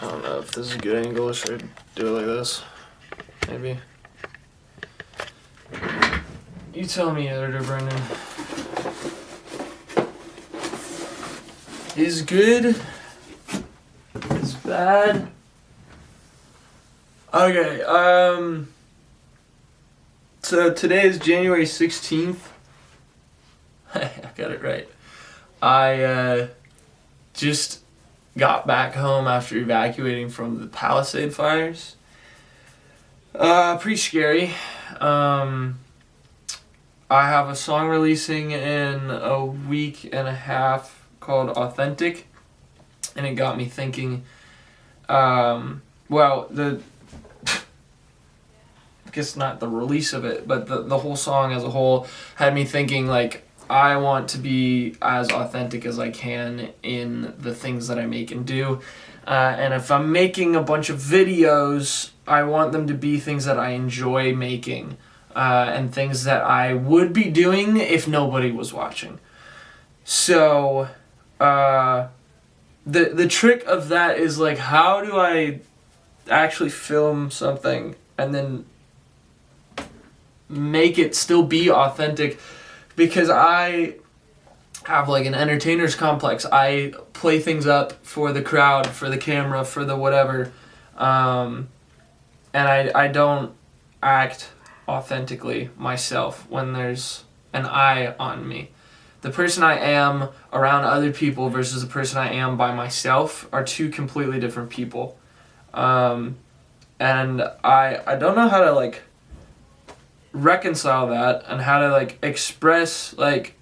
I don't know if this is a good angle. Or should I do it like this? Maybe. You tell me, editor Brendan. Is good? Is bad? Okay, so today is January 16th. I got it right. I just got back home after evacuating from the Palisade fires. Pretty scary. I have a song releasing in a week and a half called Authentic, and it got me thinking, I guess not the release of it, but the whole song as a whole had me thinking, like, I want to be as authentic as I can in the things that I make and do. And if I'm making a bunch of videos, I want them to be things that I enjoy making, and things that I would be doing if nobody was watching. So, the trick of that is, like, how do I actually film something and then make it still be authentic? Because I have, like, an entertainer's complex. I play things up for the crowd, for the camera, for the whatever, and I don't act authentically myself when there's an eye on me. The person I am around other people versus the person I am by myself are two completely different people. And I don't know how to, like, reconcile that and how to, like, express, like,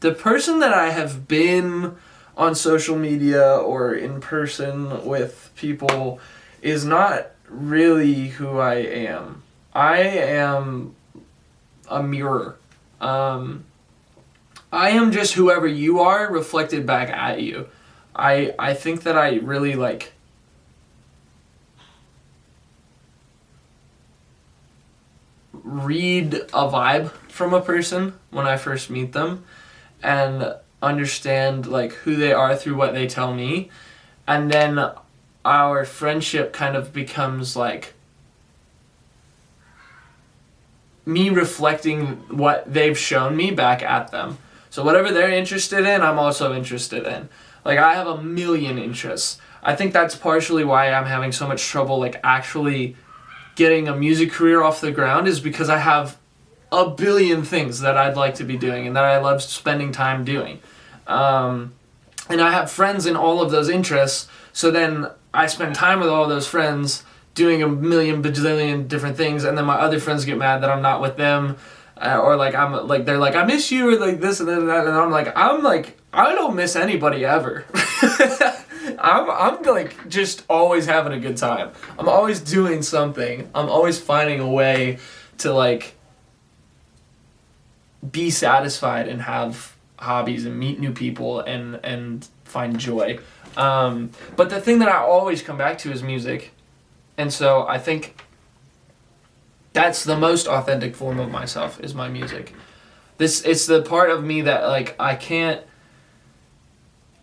the person that I have been on social media or in person with people is not really who I am. I am a mirror. I am just whoever you are reflected back at you. I think that I really, like, read a vibe from a person when I first meet them and understand, like, who they are through what they tell me, and then our friendship kind of becomes, like, me reflecting what they've shown me back at them. So whatever they're interested in, I'm also interested in. Like, I have a million interests. I think that's partially why I'm having so much trouble, like, actually getting a music career off the ground, is because I have a billion things that I'd like to be doing and that I love spending time doing. And I have friends in all of those interests, so then I spend time with all those friends doing a million bajillion different things, and then my other friends get mad that I'm not with them, or, like, I'm like, they're like, I miss you, or, like, this and that, and I'm like, I don't miss anybody ever. I'm like, just always having a good time. I'm always doing something. I'm always finding a way to, like, be satisfied and have hobbies and meet new people and find joy. But the thing that I always come back to is music. And so I think that's the most authentic form of myself, is my music. It's the part of me that, like, I can't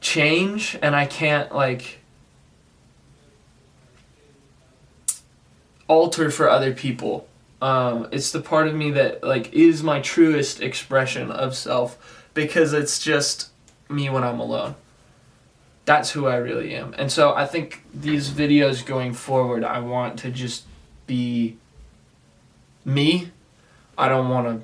change, and I can't, like, alter for other people. It's the part of me that, like, is my truest expression of self, because it's just me when I'm alone. That's who I really am. And so I think these videos going forward, I want to just be me. I don't want to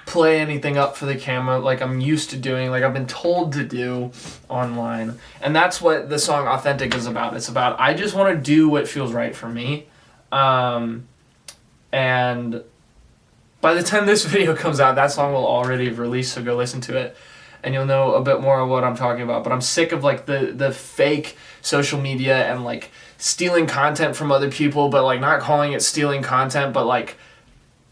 play anything up for the camera like I'm used to doing, like I've been told to do online. And that's what the song Authentic is about. It's about, I just want to do what feels right for me. And by the time this video comes out, that song will already have released, so go listen to it and you'll know a bit more of what I'm talking about. But I'm sick of, like, the fake social media and, like, stealing content from other people, but, like, not calling it stealing content, but, like,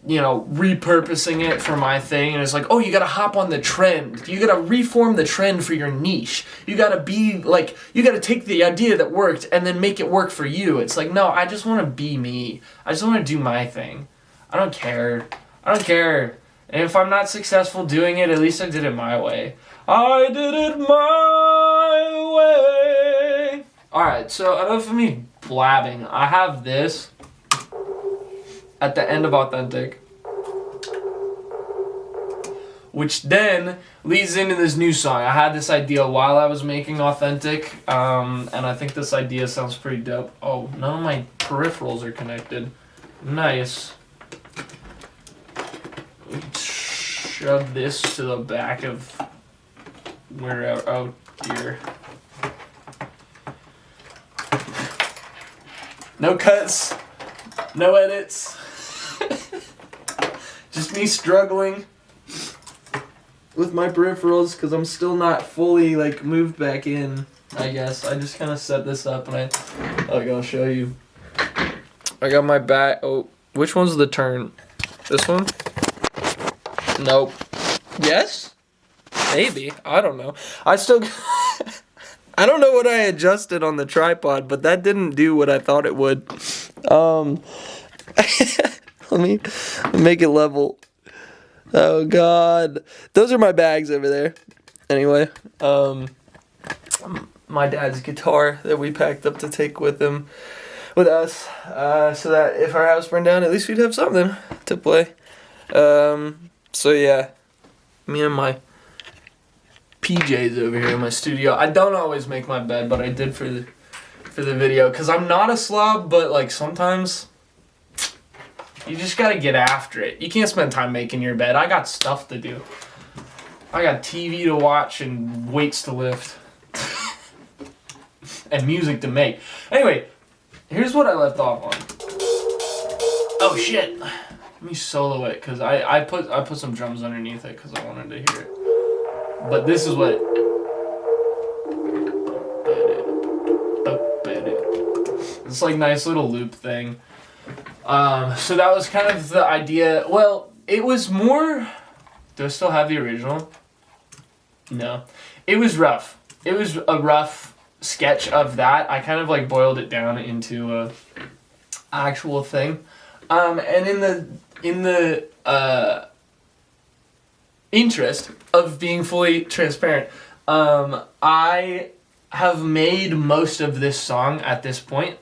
you know, repurposing it for my thing. And it's like, oh, you gotta hop on the trend. You gotta reform the trend for your niche. You gotta be, like, you gotta take the idea that worked and then make it work for you. It's like, no, I just want to be me. I just want to do my thing. I don't care. And if I'm not successful doing it, at least I did it my way. I did it my way. Alright, so enough of me blabbing. I have this at the end of Authentic, which then leads into this new song. I had this idea while I was making Authentic, and I think this idea sounds pretty dope. Oh, none of my peripherals are connected. Nice. Shove this to the back of wherever. Oh, dear. No cuts. No edits. Just me struggling with my peripherals because I'm still not fully like moved back in, I guess. I just kind of set this up and I'll show you. I got my back. Oh, which one's the turn? This one? Nope. Yes? Maybe. I don't know. I don't know what I adjusted on the tripod, but that didn't do what I thought it would. Let me make it level. Oh God, those are my bags over there. Anyway, my dad's guitar that we packed up to take with us, so that if our house burned down, at least we'd have something to play. So yeah, me and my PJs over here in my studio. I don't always make my bed, but I did for the video, because I'm not a slob, but like sometimes you just gotta get after it. You can't spend time making your bed. I got stuff to do. I got TV to watch and weights to lift. And music to make. Anyway, here's what I left off on. Oh shit. Let me solo it, because I put some drums underneath it because I wanted to hear it. But this is what... It's like nice little loop thing. So that was kind of the idea. Well, it was more... Do I still have the original? No. It was rough. It was a rough sketch of that. I kind of like boiled it down into a actual thing. And in the interest of being fully transparent, I have made most of this song at this point.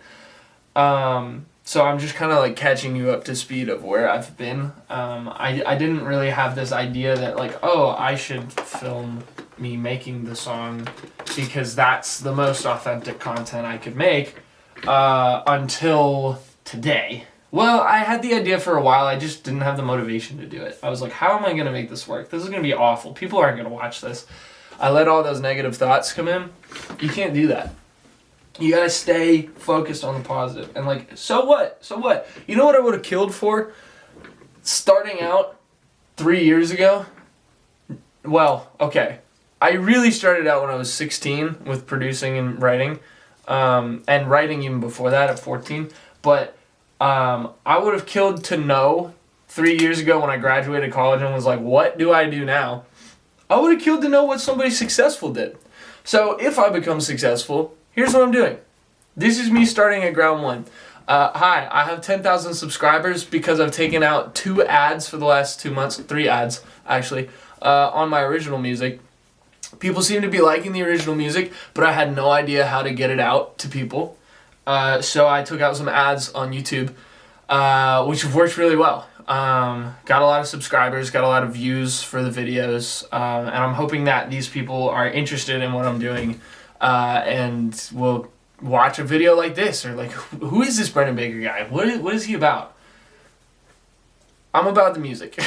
So I'm just kind of like catching you up to speed of where I've been. I didn't really have this idea that like, oh, I should film me making the song because that's the most authentic content I could make until today. Well, I had the idea for a while. I just didn't have the motivation to do it. I was like, how am I going to make this work? This is going to be awful. People aren't going to watch this. I let all those negative thoughts come in. You can't do that. You gotta stay focused on the positive. And like, so what? So what? You know what I would have killed for? Starting out 3 years ago? Well, okay. I really started out when I was 16 with producing and writing. And writing even before that at 14. But I would have killed to know 3 years ago when I graduated college and was like, what do I do now? I would have killed to know what somebody successful did. So if I become successful... Here's what I'm doing. This is me starting at ground one. Hi, I have 10,000 subscribers because I've taken out 2 ads for the last 2 months. 3 ads, actually, on my original music. People seem to be liking the original music, but I had no idea how to get it out to people. So I took out some ads on YouTube, which have worked really well. Got a lot of subscribers, got a lot of views for the videos, and I'm hoping that these people are interested in what I'm doing. And will watch a video like this, or like, who is this Brendan Baker guy? What is he about? I'm about the music,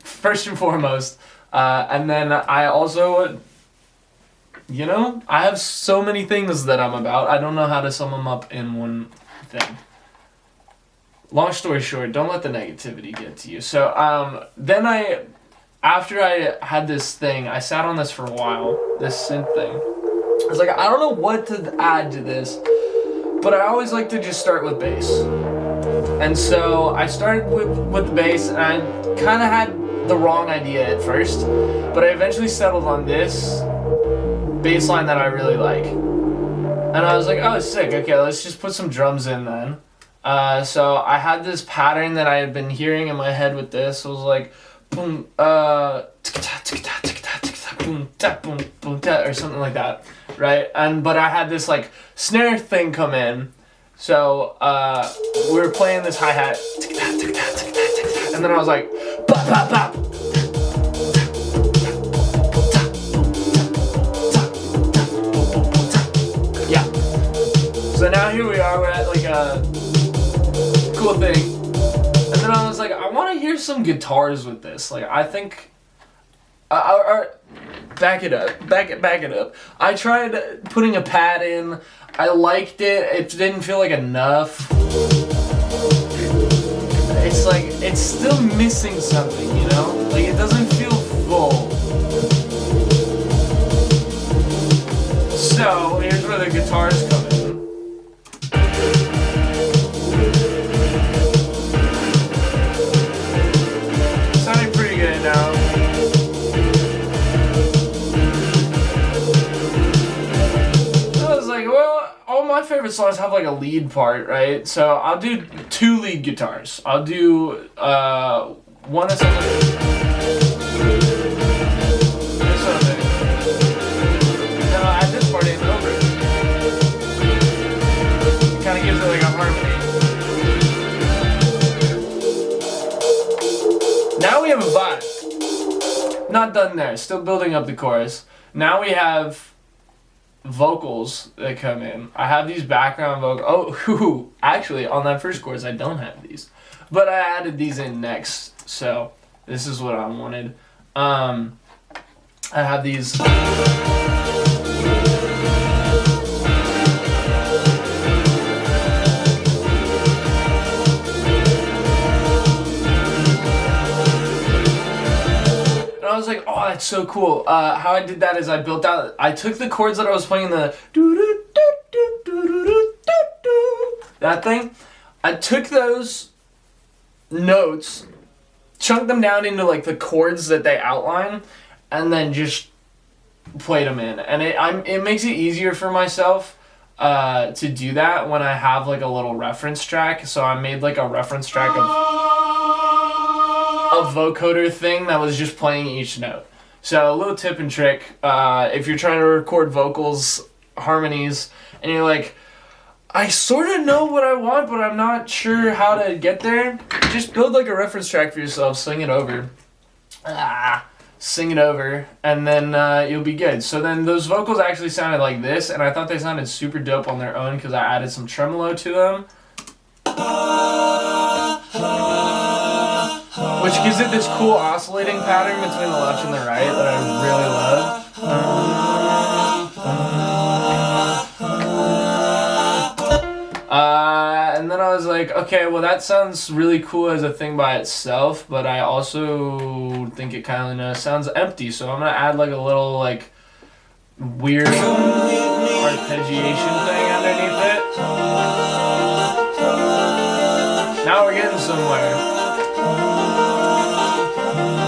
first and foremost. And then I also, I have so many things that I'm about. I don't know how to sum them up in one thing. Long story short, don't let the negativity get to you. So then after I had this thing, I sat on this for a while, this synth thing. I was like, I don't know what to add to this, but I always like to just start with bass. And so I started with the bass, and I kind of had the wrong idea at first, but I eventually settled on this bass line that I really like. And I was like, oh, sick, okay, let's just put some drums in then. So I had this pattern that I had been hearing in my head with this. It was like, boom, boom, boom, or something like that. right? But I had this like snare thing come in, so we were playing this hi-hat, and then I was like, bop, bop, bop. Yeah. So now here we are, we're at like a cool thing. And then I was like, I want to hear some guitars with this. Like, I think... back it up. I tried putting a pad in. I liked it. It didn't feel like enough. It's like, it's still missing something, you know? Like, it doesn't feel full. So, here's where the guitars come in. My favorite songs have like a lead part, right? So I'll do 2 lead guitars. I'll do one that sounds like this one thing. Then I'll add this part in over it. It kind of gives it like a harmony. Now we have a vibe. Not done there. Still building up the chorus. Now we have vocals that come in. I have these background vocals. Actually, on that first chorus, I don't have these. But I added these in next. So, this is what I wanted. I have these... I was like, oh, that's so cool. How I did that is I took the chords that I was playing, the that thing. I took those notes, chunked them down into like the chords that they outline, and then just played them in. And it makes it easier for myself to do that when I have like a little reference track. So I made like a reference track of a vocoder thing that was just playing each note. So a little tip and trick, if you're trying to record vocals, harmonies, and you're like, I sort of know what I want, but I'm not sure how to get there, just build like a reference track for yourself, sing it over, and then you'll be good. So then those vocals actually sounded like this, and I thought they sounded super dope on their own because I added some tremolo to them. Which gives it this cool oscillating pattern between the left and the right that I really love. And then I was like, okay, well that sounds really cool as a thing by itself, but I also think it kind of sounds empty, so I'm going to add like a little like weird arpeggiation thing underneath it. Now we're getting somewhere.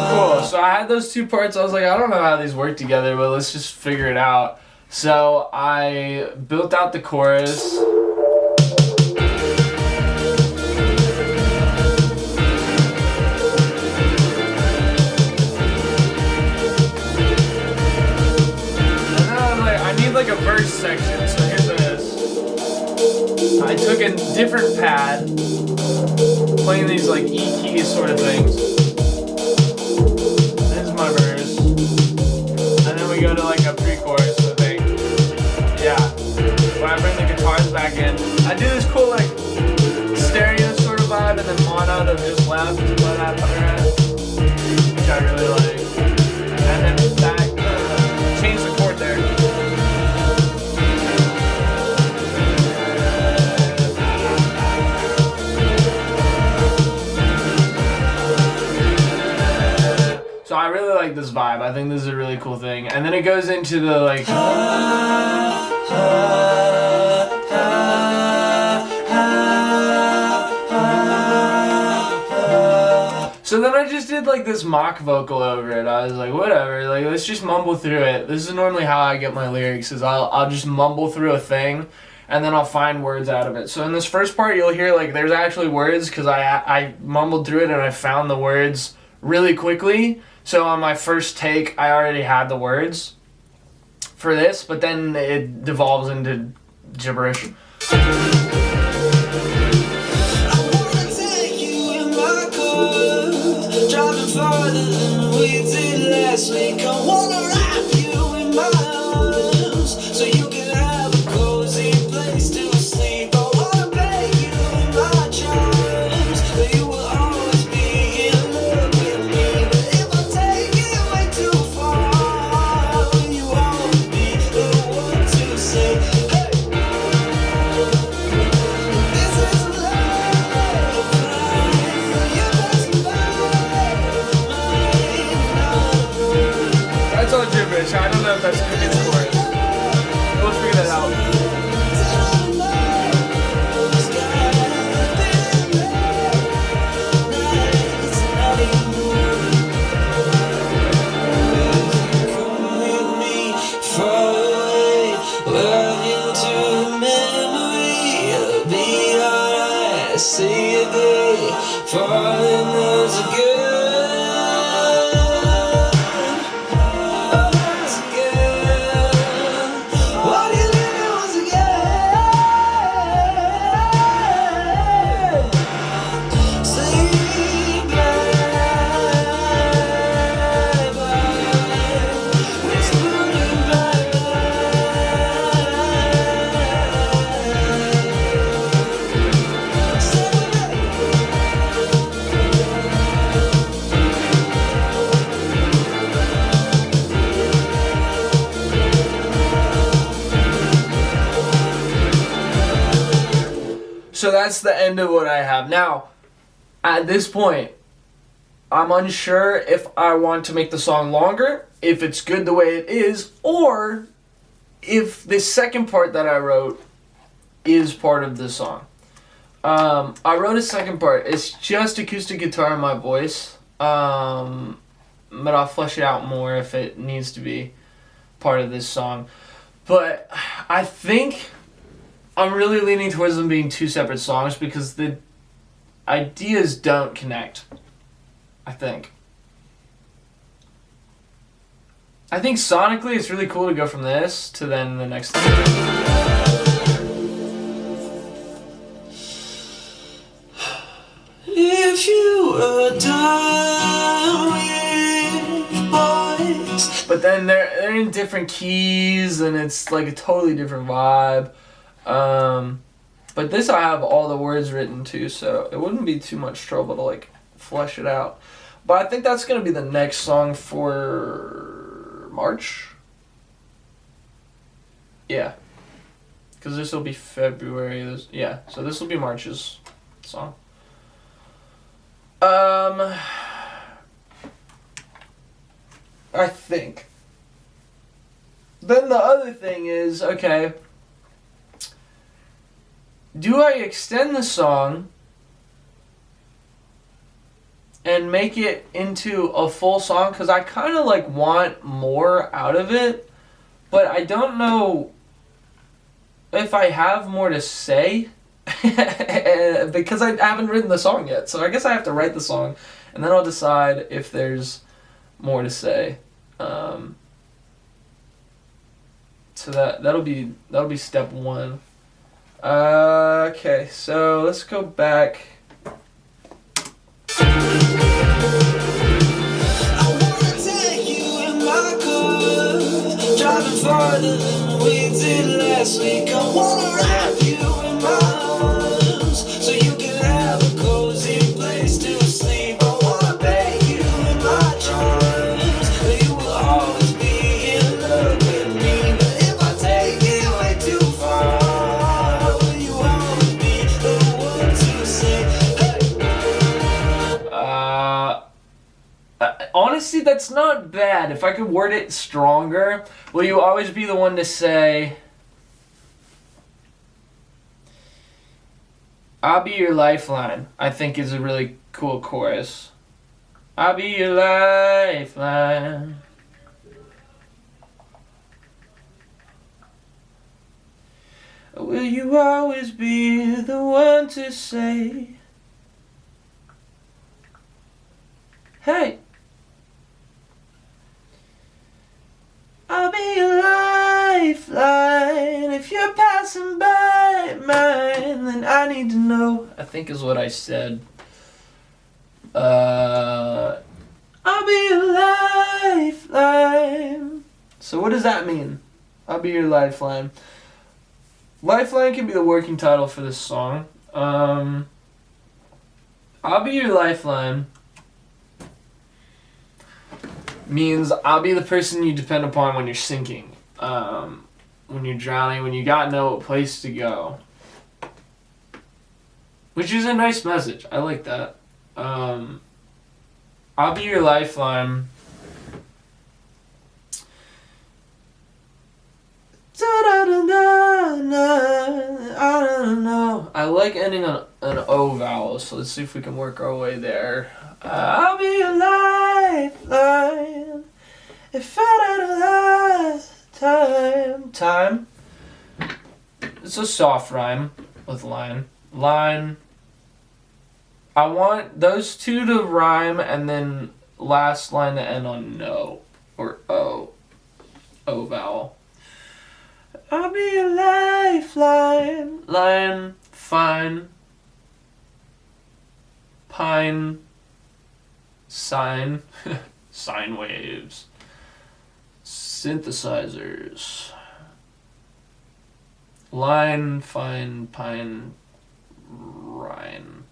Cool, so I had those 2 parts. I was like, I don't know how these work together, but let's just figure it out. So I built out the chorus. And then I was like, I need like a verse section, so here's what it is. I took a different pad, playing these like E keys sort of things. My verse, and then we go to like a pre-chorus thing. Yeah, when I bring the guitars back in, I do this cool like stereo sort of vibe, and then mono to just left, which I really like. And then back, change the chord there. So I really like this vibe. I think this is a really cool thing. And then it goes into the like... So then I just did like this mock vocal over it. I was like, whatever, like let's just mumble through it. This is normally how I get my lyrics, is I'll just mumble through a thing and then I'll find words out of it. So in this first part you'll hear like there's actually words because I mumbled through it and I found the words really quickly. So on my first take I already had the words for this, but then it devolves into gibberish. Driving farther than we did last week. I wanna wrap you in my arms so you can have a cozy place to sleep. I wanna beg you in my charms, but you will always be in love with me. But if I take it way too far, you will always be the one to say, hey, this is love. You best That's all gibberish. I don't know if that's gonna be the chorus. We'll figure that out. See you there, falling as a So that's the end of what I have. Now, at this point, I'm unsure if I want to make the song longer, if it's good the way it is, or if the second part that I wrote is part of the song. I wrote a second part. It's just acoustic guitar and my voice, but I'll flesh it out more if it needs to be part of this song. But I think I'm really leaning towards them being two separate songs because the ideas don't connect, I think. I think sonically it's really cool to go from this to then the next thing. if you were done with boys. But then they're in different keys and it's like a totally different vibe. But this I have all the words written too, so it wouldn't be too much trouble to like flesh it out. But I think that's gonna be the next song for March. Yeah, because this will be February. So this will be March's song. I think. Then the other thing is, okay, do I extend the song and make it into a full song? Because I kind of like want more out of it, but I don't know if I have more to say because I haven't written the song yet. So I guess I have to write the song and then I'll decide if there's more to say. So that'll be step one. Okay, so let's go back. I wanna take you in my car, driving farther than we did last week. I wanna wrap you in my arms so you can have a cozy place to sleep. I wanna beg you in my charms, but you will always be in love with me. But if I take it way too far, honestly, that's not bad. If I could word it stronger, will you always be the one to say, I'll be your lifeline, I think is a really cool chorus. I'll be your lifeline. Will you always be the one to say, hey, I'll be your lifeline. lifeline. If you're passing by mine, then I need to know, I think is what I said. I'll be your lifeline. So what does that mean? I'll be your lifeline. Lifeline can be the working title for this song. I'll be your lifeline means I'll be the person you depend upon when you're sinking, when you're drowning, when you got no place to go. Which is a nice message. I like that. I'll be your lifeline. I like ending on an O vowel, so let's see if we can work our way there. I'll be your lifeline if I don't last time. It's a soft rhyme with line. Line. I want those two to rhyme and then last line to end on no or O. O vowel. I'll be your lifeline. Line, fine. Pine. Sine. Sine waves. Synthesizers. Line, fine, pine, rhyme,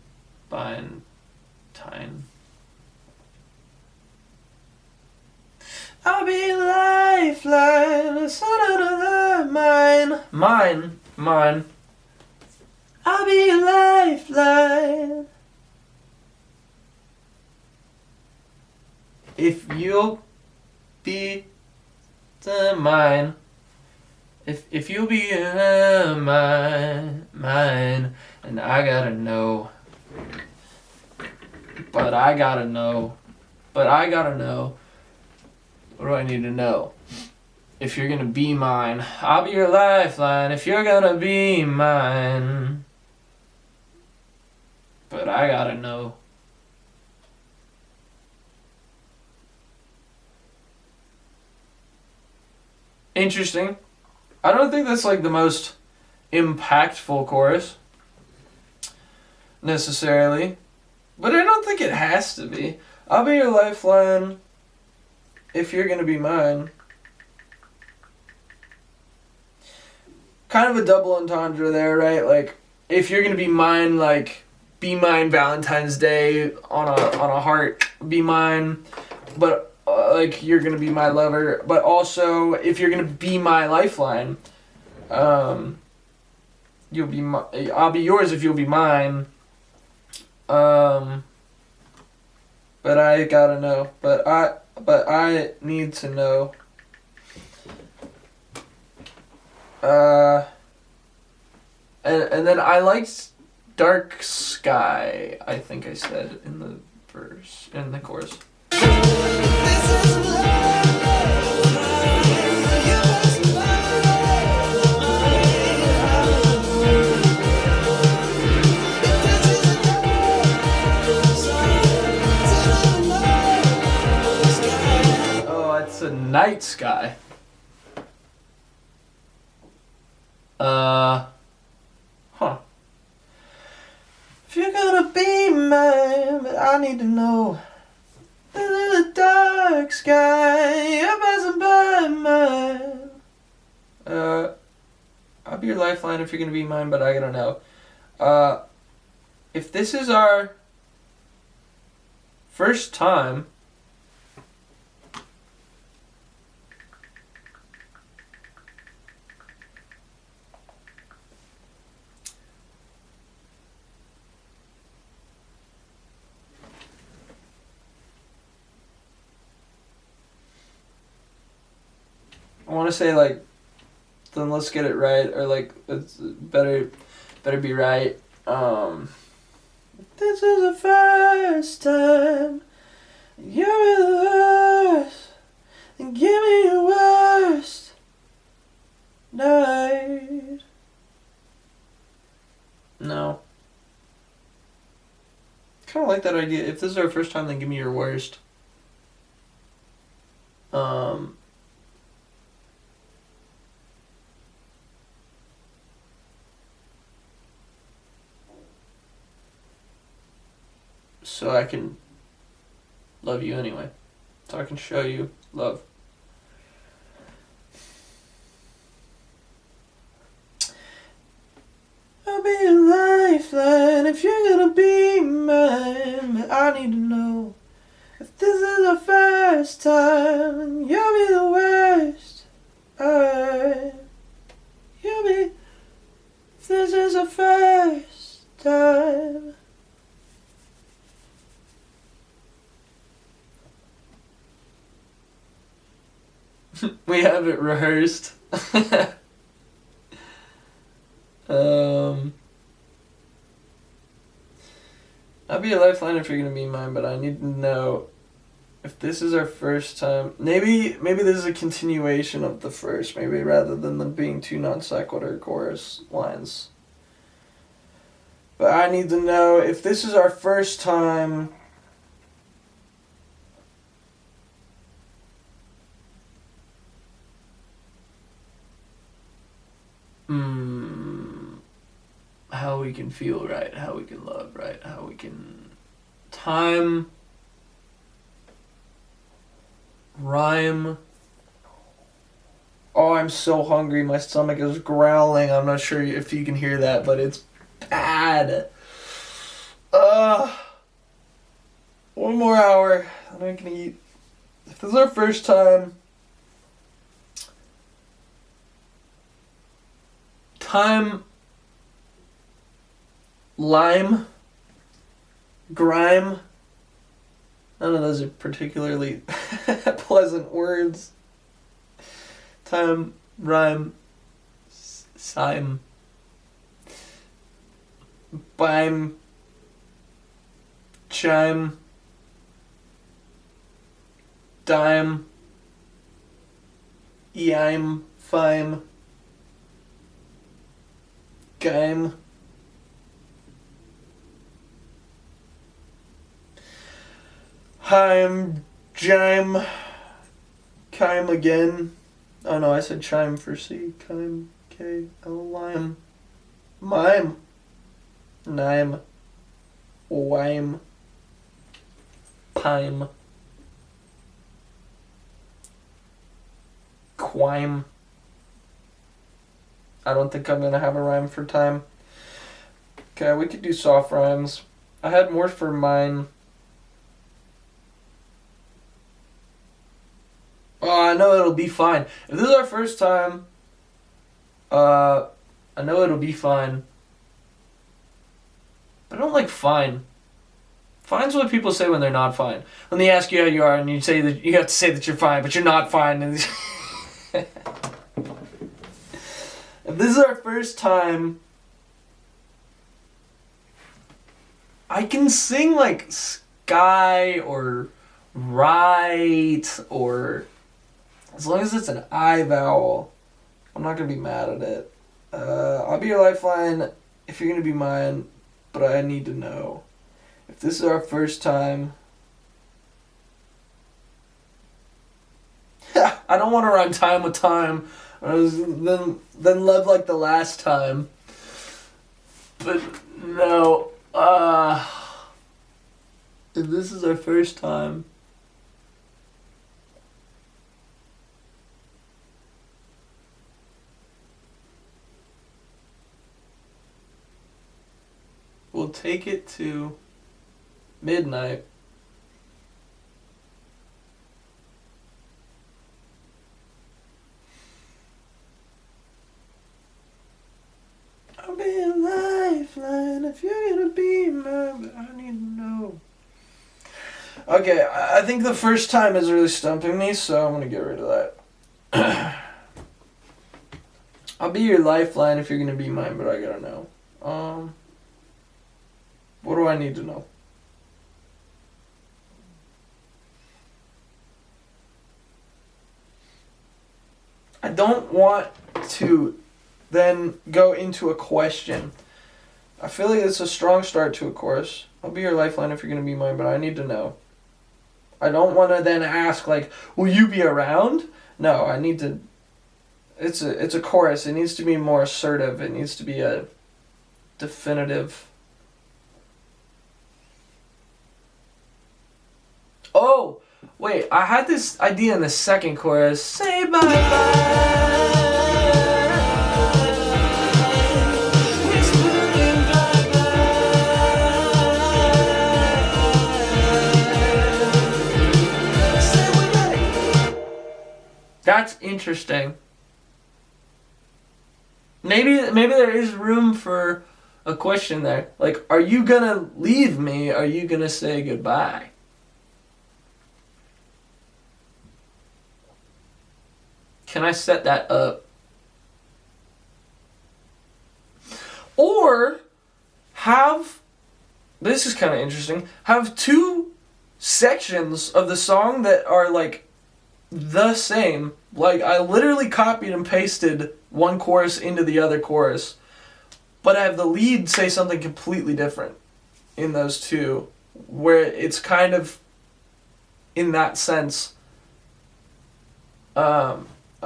fine, tine. I'll be your lifeline, mine. I'll be your lifeline. If you'll be mine. If you'll be mine, and I gotta know. But I gotta know. What do I need to know? If you're gonna be mine, I'll be your lifeline. If you're gonna be mine. But I gotta know. Interesting. I don't think that's like the most impactful chorus necessarily, but I don't think it has to be. I'll be your lifeline if you're gonna be mine. Kind of a double entendre there, right? Like, if you're gonna be mine, like, be mine Valentine's Day on a heart, be mine, but like you're gonna be my lover, but also if you're gonna be my lifeline, you'll be I'll be yours if you'll be mine. But I gotta know. But I need to know. And then I liked Dark Sky, I think I said in the chorus. Oh, it's a night sky. If you're gonna be mine, but I need to know. In the dark sky, you're passing by mine. I'll be your lifeline if you're gonna be mine, but I gotta know. If this is our first time, I want to say like, then let's get it right, or like it's better be right. This is the first time you're the worst, then give me your worst night. No. Kind of like that idea. If this is our first time, then give me your worst. so I can love you anyway. So I can show you love. I'll be a lifeline if you're gonna be mine. But I need to know if this is the first time. You'll be the worst. You'll be. If this is the first time. We have it rehearsed. I'll be a lifeline if you're gonna be mine, but I need to know if this is our first time. Maybe this is a continuation of the first, maybe rather than them being two non sequitur chorus lines. But I need to know if this is our first time. How we can feel right, how we can love right, how we can time, rhyme. Oh, I'm so hungry. My stomach is growling. I'm not sure if you can hear that, but it's bad. One more hour. I'm not gonna eat. If this is our first time. Time. Lime. Grime. None of those are particularly pleasant words. Time, rhyme, sime, bime, chime, dime, eime, fime, gime. Heim, jime, chime again. Oh no, I said chime for C. Chime, K, L, lime. Mime. Nime. Wime. Pime. Quime. I don't think I'm gonna have a rhyme for time. Okay, we could do soft rhymes. I had more for mine. Oh, I know it'll be fine. If this is our first time, I know it'll be fine. But I don't like fine. Fine's what people say when they're not fine. When they ask you how you are, and you say that you have to say that you're fine, but you're not fine. And if this is our first time, I can sing like sky or right or. As long as it's an I vowel, I'm not going to be mad at it. I'll be your lifeline if you're going to be mine, but I need to know. If this is our first time... I don't want to rhyme time with time. Then love like the last time. But no. If this is our first time... We'll take it to midnight. I'll be a lifeline if you're gonna be mine, but I need to know. Okay, I think the first time is really stumping me, so I'm gonna get rid of that. I'll be your lifeline if you're gonna be mine, but I gotta know. What do I need to know? I don't want to then go into a question. I feel like it's a strong start to a chorus. I'll be your lifeline if you're going to be mine, but I need to know. I don't want to then ask, like, will you be around? No, I need to... It's a chorus. It needs to be more assertive. It needs to be a definitive... Oh, wait, I had this idea in the second chorus. Say bye-bye. That's interesting. Maybe there is room for a question there. Like, are you gonna leave me? Are you gonna say goodbye? Can I set that up? Or have, this is kind of interesting, have two sections of the song that are like the same. Like, I literally copied and pasted one chorus into the other chorus, but I have the lead say something completely different in those two, where it's kind of, in that sense, a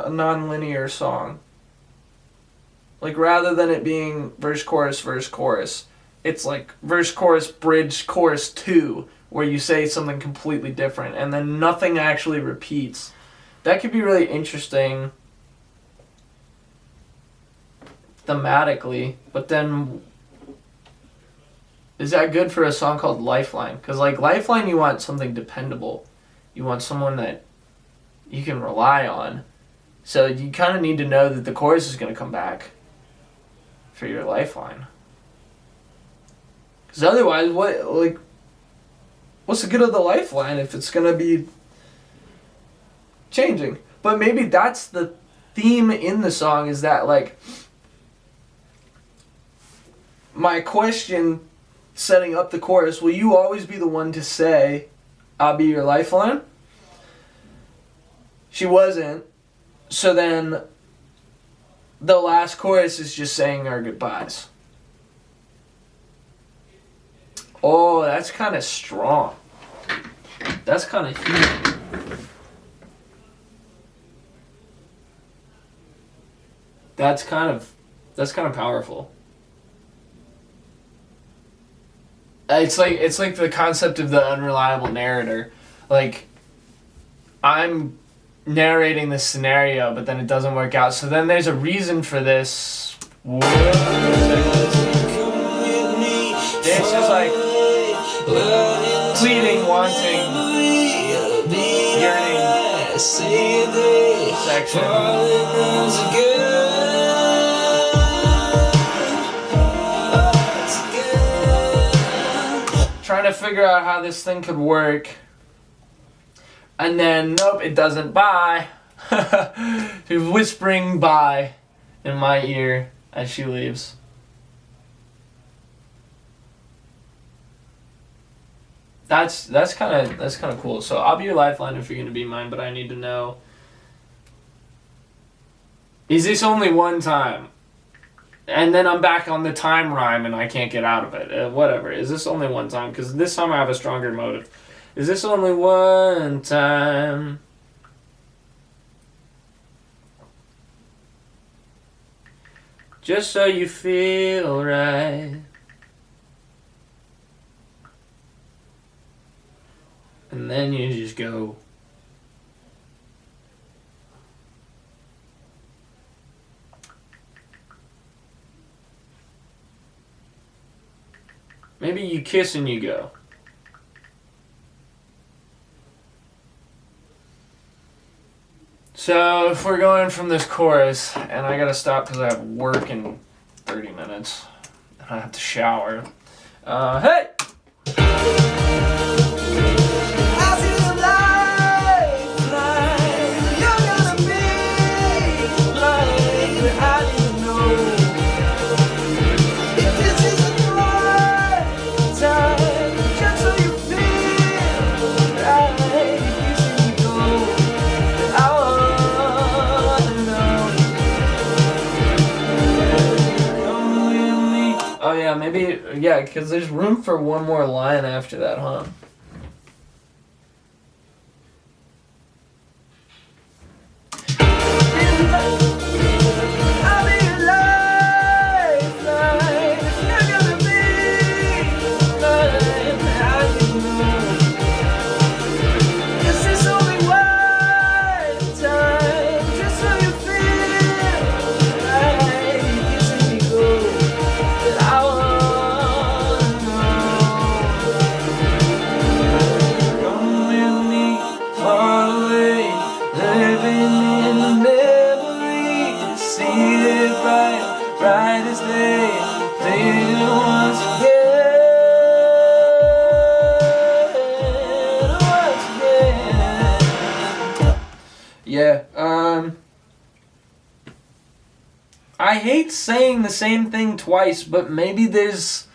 non-linear song. Like, rather than it being verse, chorus, it's like verse, chorus, bridge, chorus 2, where you say something completely different, and then nothing actually repeats. That could be really interesting thematically, but then is that good for a song called Lifeline? Because, like, Lifeline, you want something dependable. You want someone that you can rely on. So you kind of need to know that the chorus is going to come back for your lifeline. Because otherwise, what's the good of the lifeline if it's going to be changing? But maybe that's the theme in the song, is that, like, my question setting up the chorus, will you always be the one to say, I'll be your lifeline? She wasn't. So then the last chorus is just saying our goodbyes. Oh, that's kind of strong. That's kind of huge. That's kind of powerful. It's like the concept of the unreliable narrator. Like, I'm narrating this scenario, but then it doesn't work out. So then there's a reason for this. It's just like pleading, wanting, yearning section. Trying to figure out how this thing could work. And then, nope, it doesn't. Bye. She's whispering bye in my ear as she leaves. That's kind of cool. So I'll be your lifeline if you're gonna be mine, but I need to know, is this only one time? And then I'm back on the time rhyme and I can't get out of it. Whatever. Is this only one time? Because this time I have a stronger motive. Is this only one time? Just so you feel right. And then you just go. Maybe you kiss and you go. So if we're going from this chorus, and I gotta stop because I have work in 30 minutes, and I have to shower. Hey! Oh yeah, maybe, yeah, because there's room for one more line after that, huh? hate saying the same thing twice, but maybe there's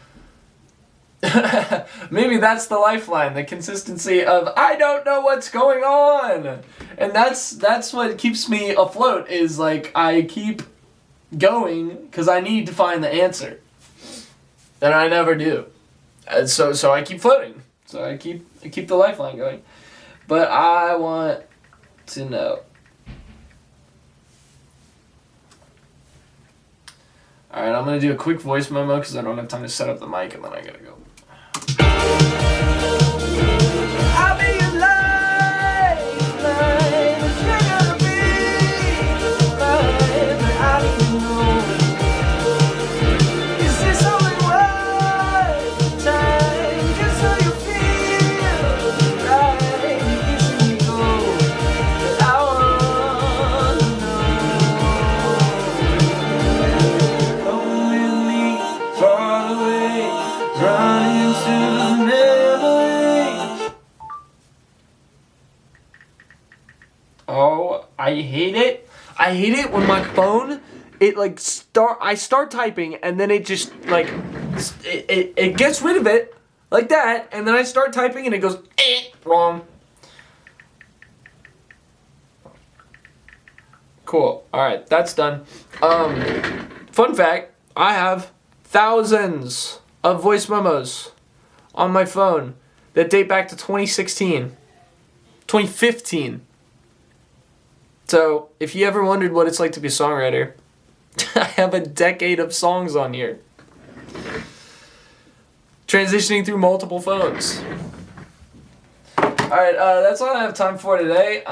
maybe that's the lifeline, the consistency of I don't know what's going on. And that's what keeps me afloat, is like I keep going because I need to find the answer. And I never do. And so I keep floating. So I keep the lifeline going. But I want to know. Alright, I'm going to do a quick voice memo because I don't have time to set up the mic and then I gotta go. I'll be your lifeline if you're gonna be mine, but I need to know, is this only worth the time, just so you feel right, you're kissing me go, but I wanna know. Come with me far away, run into the memory. Oh, I hate it. I hate it when my phone, it like I start typing and then it just like, it gets rid of it like that, and then I start typing and it goes, wrong. Cool. Alright, that's done. Fun fact, I have thousands of voice memos on my phone that date back to 2016, 2015. So, if you ever wondered what it's like to be a songwriter, I have a decade of songs on here. Transitioning through multiple phones. Alright, that's all I have time for today.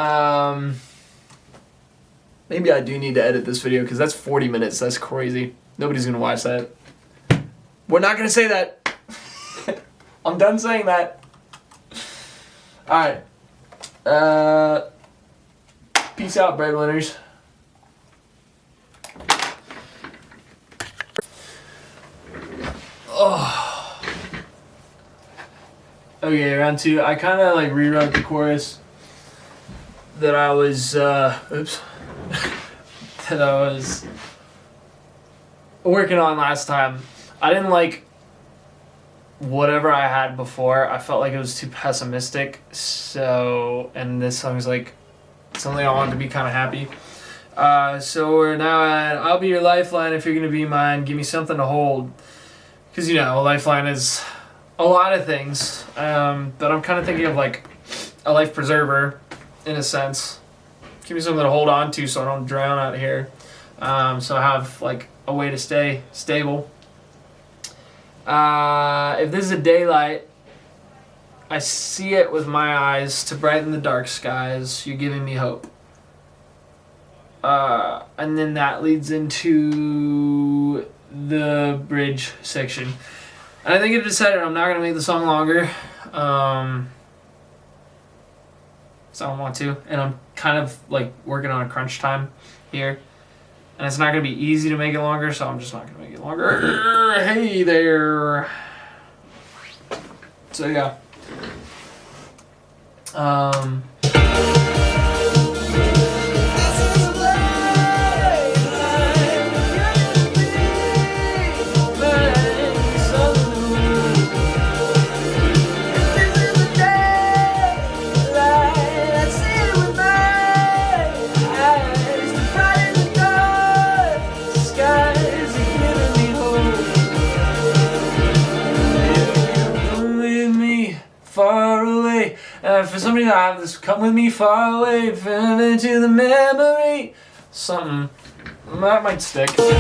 Maybe I do need to edit this video because that's 40 minutes. That's crazy. Nobody's going to watch that. We're not going to say that. I'm done saying that. Alright. Peace out, breadwinners. Oh. Okay, round two. I kind of like rewrote the chorus that I was, that I was working on last time. I didn't like whatever I had before. I felt like it was too pessimistic. So, and this song's like something I wanted to be kind of happy. So we're now at I'll be your lifeline if you're going to be mine. Give me something to hold. Because, you know, lifeline is a lot of things. But I'm kind of thinking of like a life preserver in a sense. Give me something to hold on to so I don't drown out here. So I have like a way to stay stable. If this is a daylight, I see it with my eyes to brighten the dark skies. You're giving me hope. And then that leads into the bridge section. And I think I decided I'm not going to make the song longer. So I don't want to. And I'm kind of like working on a crunch time here. And it's not going to be easy to make it longer, so I'm just not going to make it longer. Hey there. So yeah. Far away. For somebody to have this, come with me far away, fell into the memory. Something that might stick. Come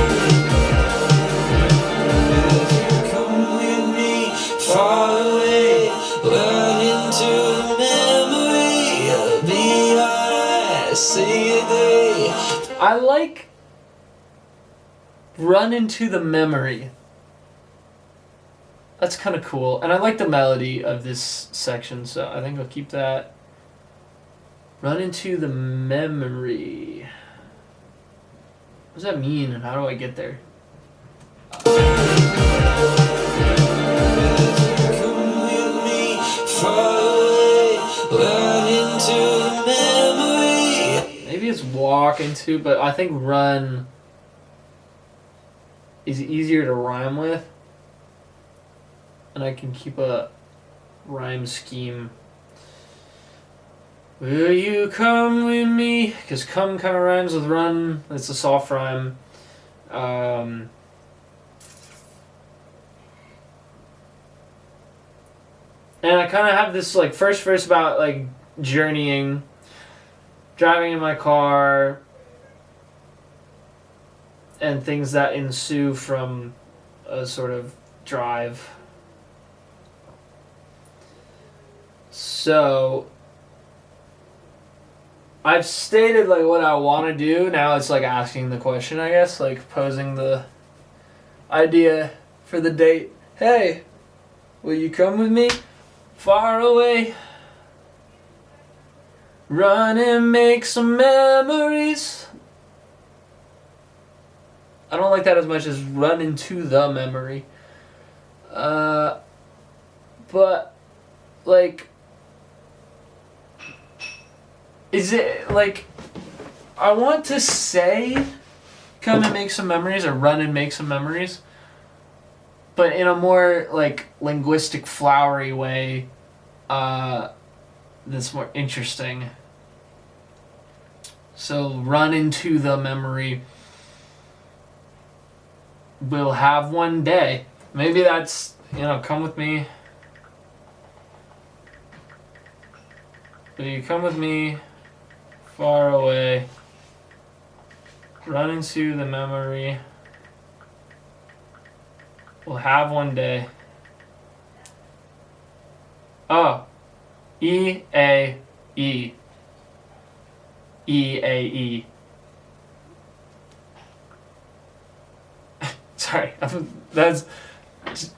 with me far away, run into the memory. I'll be alright, see you day. I like run into the memory. That's kind of cool. And I like the melody of this section, so I think I'll keep that. Run into the memory. What does that mean, and how do I get there? Come with me far away, run into the memory. Maybe it's walk into, but I think run is easier to rhyme with, and I can keep a rhyme scheme. Will you come with me? Because come kind of rhymes with run. It's a soft rhyme. And I kind of have this like first verse about like journeying, driving in my car, and things that ensue from a sort of drive. So I've stated like what I want to do. Now it's like asking the question, I guess, like posing the idea for the date. Hey, will you come with me? Far away. Run and make some memories. I don't like that as much as run into the memory. But like, is it like, I want to say come and make some memories or run and make some memories, but in a more like linguistic flowery way that's more interesting. So run into the memory. We'll have one day. Maybe that's, come with me. Will you come with me far away? Run into the memory. We'll have one day. Oh. E-A-E. E-A-E. Sorry, that's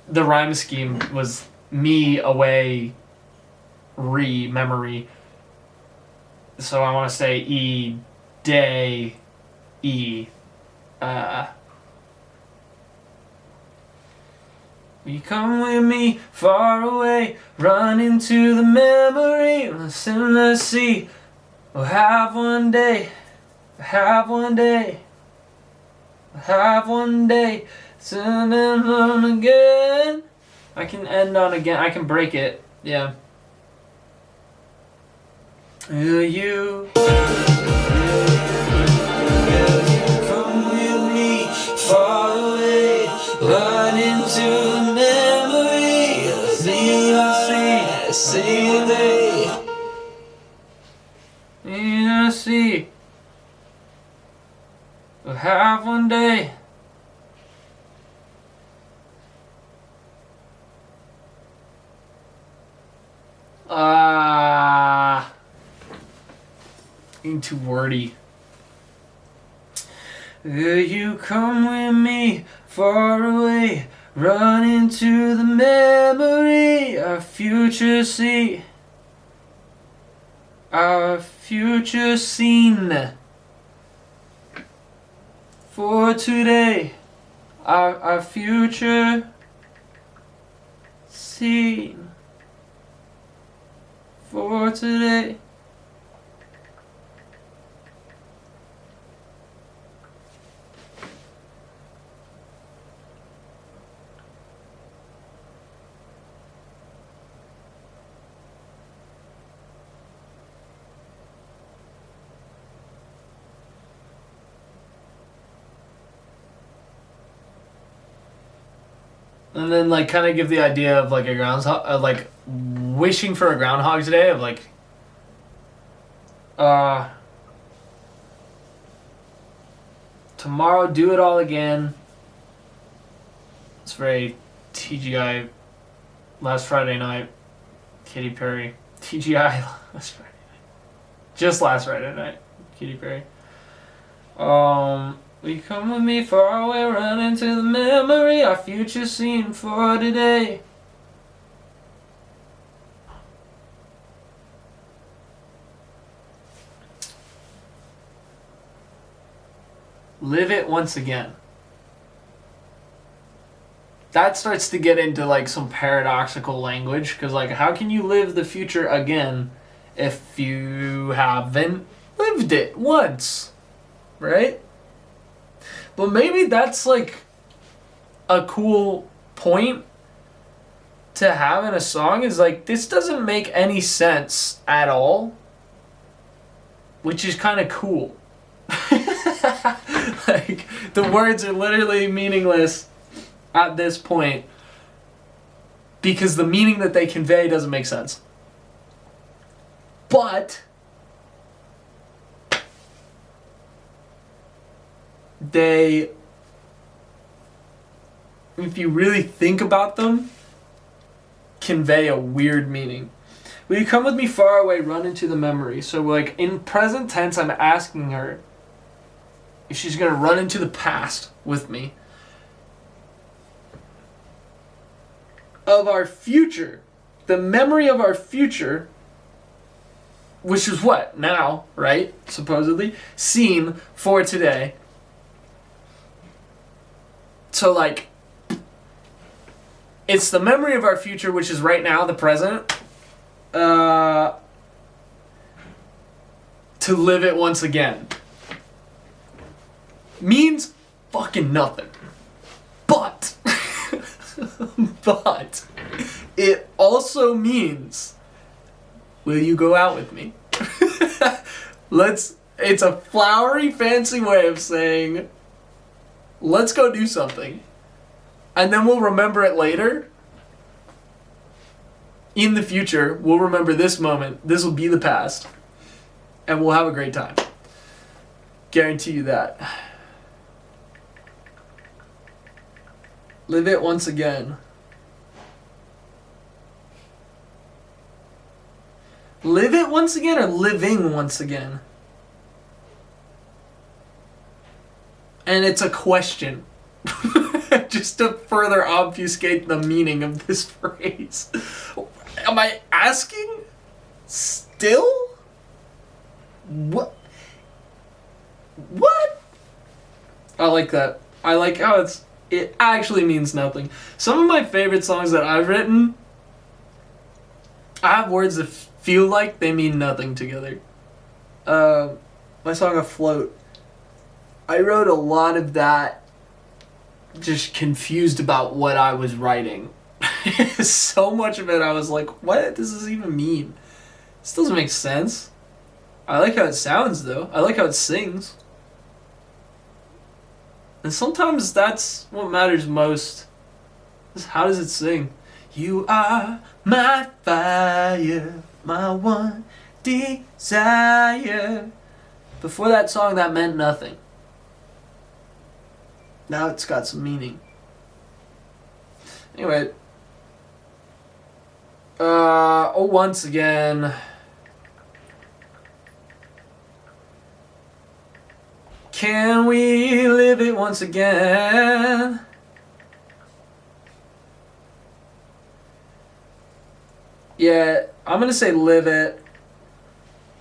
the rhyme scheme was me away memory. So I want to say E day E. Will you come with me far away, run into the memory, listen to see. We'll have one day, have one day. Have one day, turn and on again. I can end on again. I can break it. Yeah. Will you come with me far away, run into the memory, see the day. See. We'll have one day. Being too wordy. Will you come with me far away, run into the memory, our future see, our future scene. For today, our future scene. For today. And then, like, kind of give the idea of, like, a groundhog, like, wishing for a Groundhog's Day of, like, tomorrow, do it all again. It's very TGI, last Friday night, Katy Perry. TGI, last Friday night. Just last Friday night, Katy Perry. Will you come with me far away, run into the memory, our future scene for today. Live it once again. That starts to get into like some paradoxical language, because like how can you live the future again if you haven't lived it once, right? But maybe that's like a cool point to have in a song is like, this doesn't make any sense at all, which is kind of cool. Like, the words are literally meaningless at this point because the meaning that they convey doesn't make sense. But they, if you really think about them, convey a weird meaning. Will you come with me far away, run into the memory? So like in present tense, I'm asking her if she's going to run into the past with me. Of our future. The memory of our future, which is what? Now, right? Supposedly. Seen for today. So like, it's the memory of our future, which is right now, the present. To live it once again. Means fucking nothing. But, but, it also means, will you go out with me? It's a flowery, fancy way of saying, let's go do something. And then we'll remember it later. In the future, we'll remember this moment. This will be the past. And we'll have a great time. Guarantee you that. Live it once again. Live it once again or living once again? And it's a question. Just to further obfuscate the meaning of this phrase. Am I asking? Still? What? What? I like that. I like how it actually means nothing. Some of my favorite songs that I've written, I have words that feel like they mean nothing together. My song Afloat, I wrote a lot of that just confused about what I was writing. So much of it I was like, what does this even mean? This doesn't make sense. I like how it sounds though. I like how it sings. And sometimes that's what matters most. Is how does it sing? You are my fire, my one desire. Before that song, that meant nothing. Now it's got some meaning. Anyway. Once again. Can we live it once again? Yeah, I'm gonna say live it.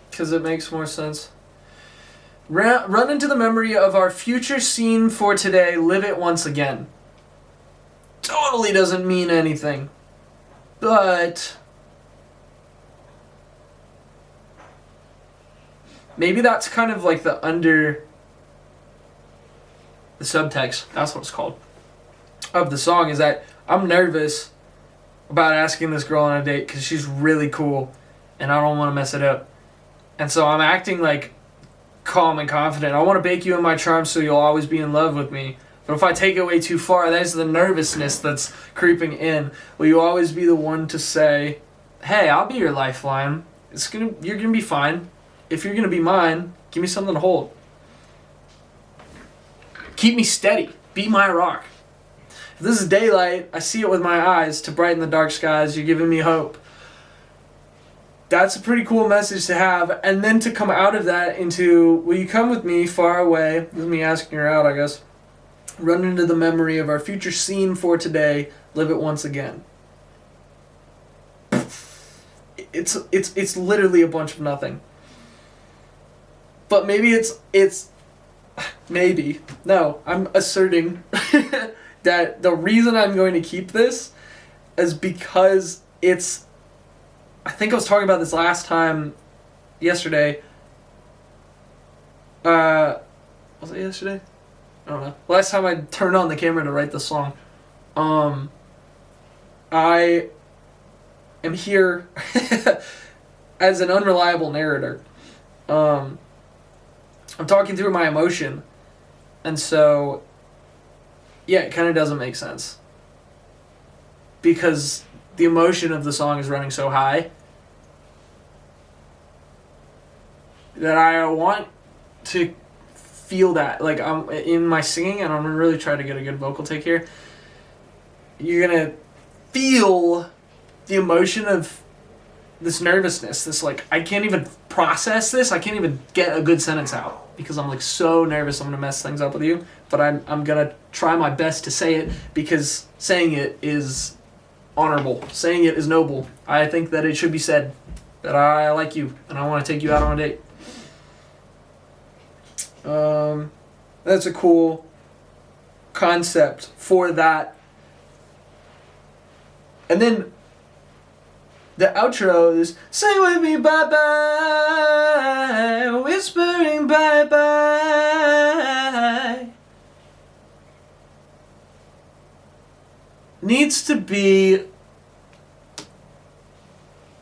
Because it makes more sense. Run into the memory of our future scene for today. Live it once again. Totally doesn't mean anything. But maybe that's kind of like the subtext, that's what it's called, of the song, is that I'm nervous about asking this girl on a date because she's really cool and I don't want to mess it up. And so I'm acting like calm and confident. I want to bake you in my charms so you'll always be in love with me. But if I take it way too far, that's the nervousness that's creeping in. Will you always be the one to say, hey, I'll be your lifeline. You're gonna be fine. If you're gonna be mine, give me something to hold. Keep me steady. Be my rock. If this is daylight, I see it with my eyes to brighten the dark skies. You're giving me hope. That's a pretty cool message to have. And then to come out of that into, will you come with me far away? This is me asking her out, I guess. Run into the memory of our future scene for today. Live it once again. It's literally a bunch of nothing. But maybe maybe. No, I'm asserting that the reason I'm going to keep this is because it's, I think I was talking about this last time, yesterday. Was it yesterday? I don't know. Last time I turned on the camera to write the song. I am here as an unreliable narrator. I'm talking through my emotion, and so yeah, it kind of doesn't make sense because the emotion of the song is running so high that I want to feel that. Like, I'm in my singing, and I'm gonna really try to get a good vocal take here. You're gonna feel the emotion of this nervousness, this like, I can't even process this, I can't even get a good sentence out because I'm like so nervous I'm gonna mess things up with you, but I'm gonna try my best to say it because saying it is honorable, saying it is noble. I think that it should be said that I like you and I want to take you out on a date. That's a cool concept for that. And then the outro is say with me bye bye, whispering bye bye. Needs to be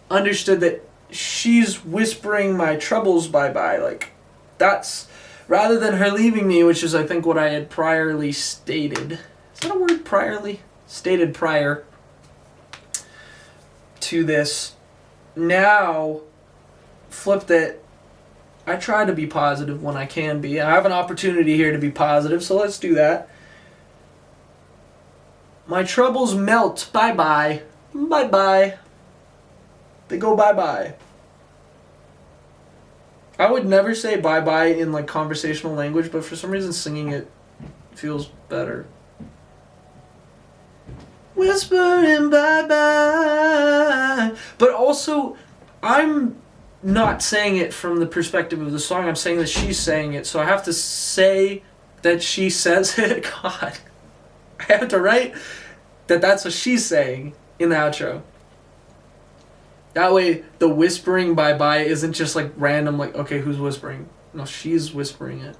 understood that she's whispering my troubles bye bye. Like, that's rather than her leaving me, which is I think what I had priorly stated. Is that a word, priorly? Stated prior to this. Now, flip that. I try to be positive when I can be. I have an opportunity here to be positive, so let's do that. My troubles melt. Bye bye. Bye bye. They go bye bye. I would never say bye bye in like conversational language, but for some reason singing it feels better. Whispering bye bye. But also, I'm not saying it from the perspective of the song. I'm saying that she's saying it, so I have to say that she says it. God. I have to write that that's what she's saying in the outro. That way, the whispering bye-bye isn't just like random, like, okay, who's whispering? No, she's whispering it.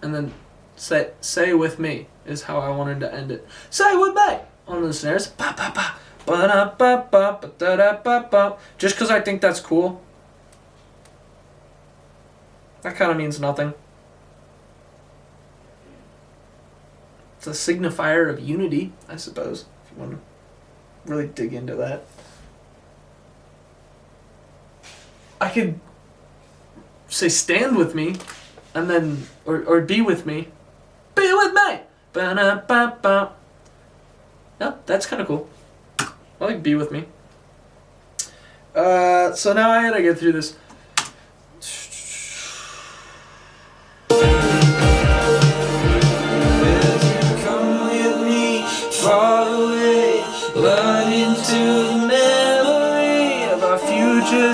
And then say with me is how I wanted to end it. Say with me on the snares. Ba ba ba ba da ba ba ba da da ba ba. Just because I think that's cool. That kind of means nothing. It's a signifier of unity, I suppose, if you want to really dig into that. I could say stand with me, and then, or be with me. Be with me! Ba-da-ba-ba. Yeah, that's kind of cool. I like be with me. So now I gotta get through this.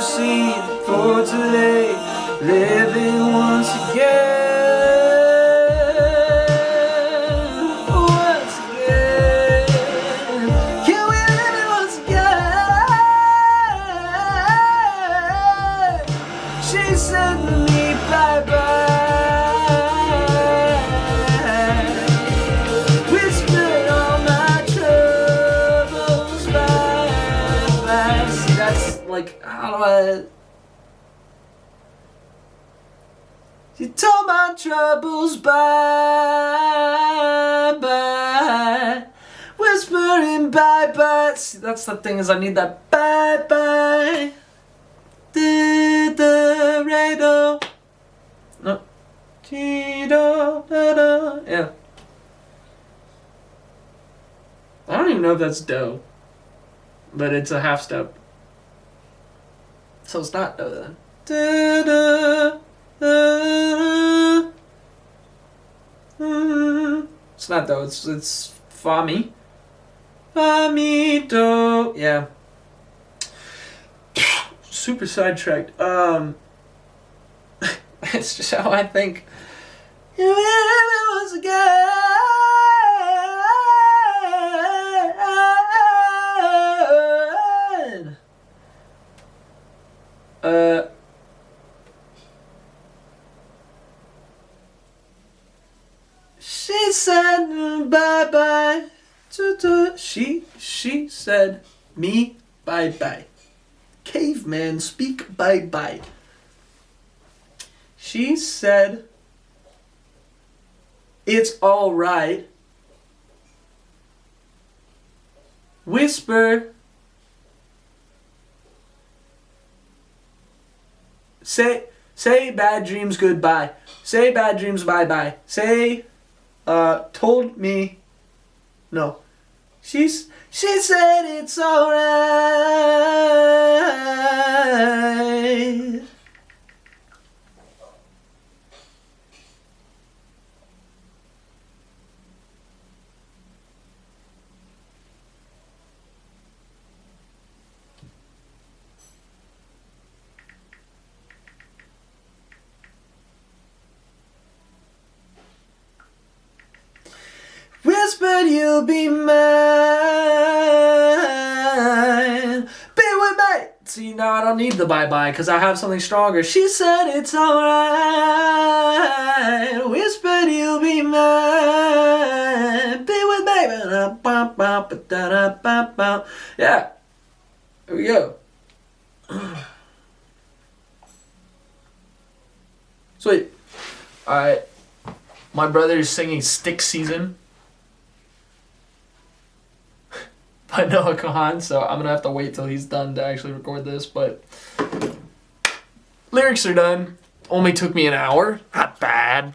Scene for today, living once again, can we live it once again? She said to me bye bye, whispered all my troubles bye bye. See, that's like, how do I? She told my troubles bye bye, whispering bye bye. See, that's the thing, is I need that bye bye. Do-do-re-do. No. Ti-do-da-da. Yeah. I don't even know if that's do, but it's a half step. So it's not do then. Da-da, da-da, it's not do, it's fa mi. Fa mi do. Yeah. Super sidetracked. It's just how I think. You once again. She said bye She said me bye-bye. Caveman speak bye-bye. She said it's alright. Whisper. Say bad dreams goodbye. Say bad dreams bye-bye. Say, told me, no. She said it's alright. Whispered you'll be mine. Be with me. See, now I don't need the bye-bye because I have something stronger. She said it's alright. Whispered you'll be mine. Be with me. Yeah. Here we go. Sweet. Alright. My brother is singing Stick Season by Noah Kahan, so I'm gonna have to wait till he's done to actually record this, but lyrics are done. Only took me an hour. Not bad.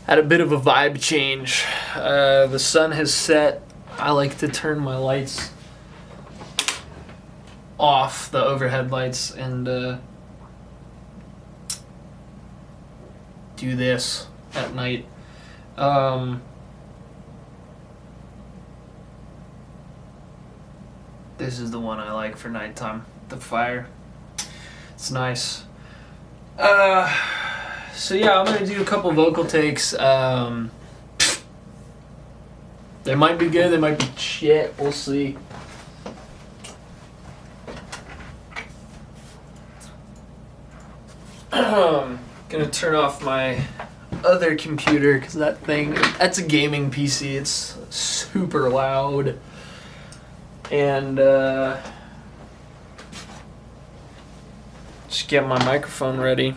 Had a bit of a vibe change. The sun has set. I like to turn my lights off, the overhead lights, and do this at night. This is the one I like for nighttime. The fire. It's nice. So yeah, I'm gonna do a couple vocal takes. They might be good, they might be shit, we'll see. Gonna turn off my other computer because that's a gaming PC. It's super loud. And just get my microphone ready.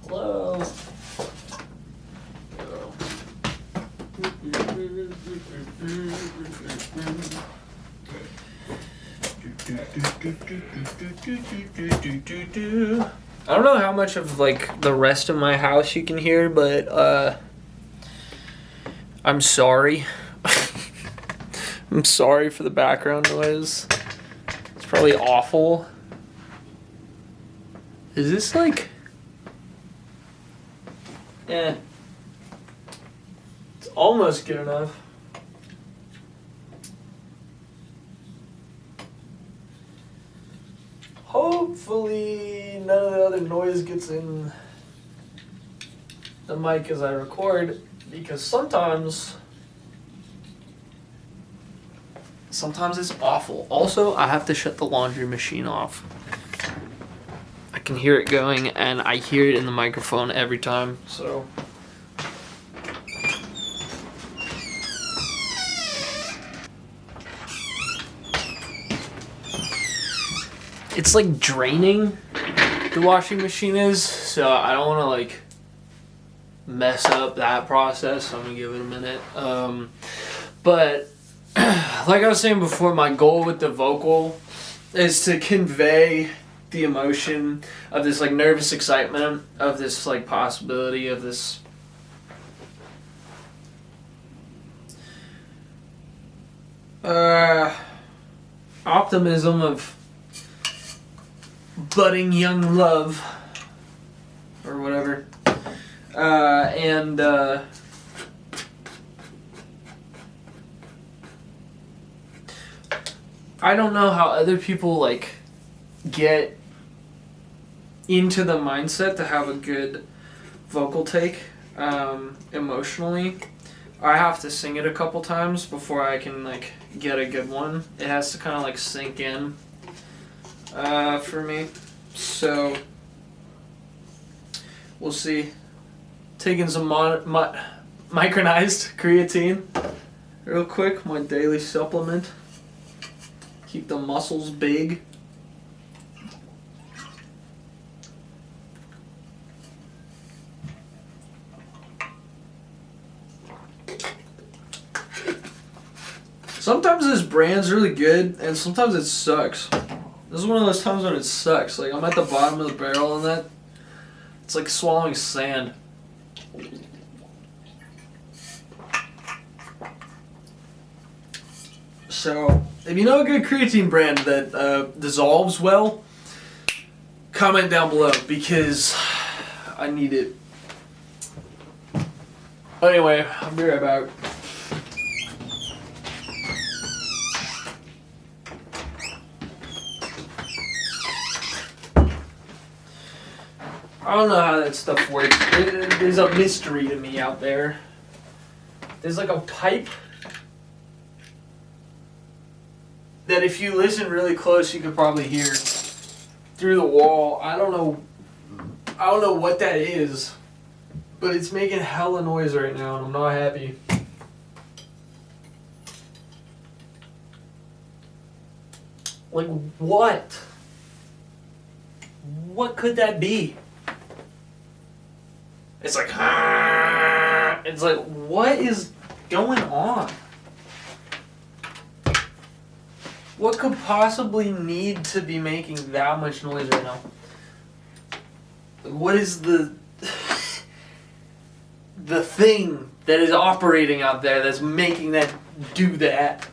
Hello. I don't know how much of like the rest of my house you can hear, but I'm sorry. I'm sorry for the background noise. It's probably awful. Is this like... Eh. It's almost good enough. Hopefully none of the other noise gets in the mic as I record, because sometimes it's awful. Also, I have to shut the laundry machine off. I can hear it going and I hear it in the microphone every time, so it's like draining, the washing machine is, so I don't want to like mess up that process, so I'm gonna give it a minute. But like I was saying before, my goal with the vocal is to convey the emotion of this like nervous excitement of this like possibility of this optimism of budding young love or whatever. And I don't know how other people like get into the mindset to have a good vocal take emotionally. I have to sing it a couple times before I can like get a good one. It has to kind of like sink in for me. So we'll see. taking some micronized creatine real quick, my daily supplement. Keep the muscles big. Sometimes this brand's really good, and sometimes it sucks. This is one of those times when it sucks. Like, I'm at the bottom of the barrel and that. It's like swallowing sand. So, if you know a good creatine brand that dissolves well, comment down below because I need it. Anyway, I'll be right back. I don't know how that stuff works. There's a mystery to me out there. There's like a pipe that if you listen really close, you could probably hear through the wall. I don't know what that is, but it's making hella noise right now, and I'm not happy. Like, what? What could that be? It's like, what is going on? What could possibly need to be making that much noise right now? What is the thing that is operating out there that's making that do that?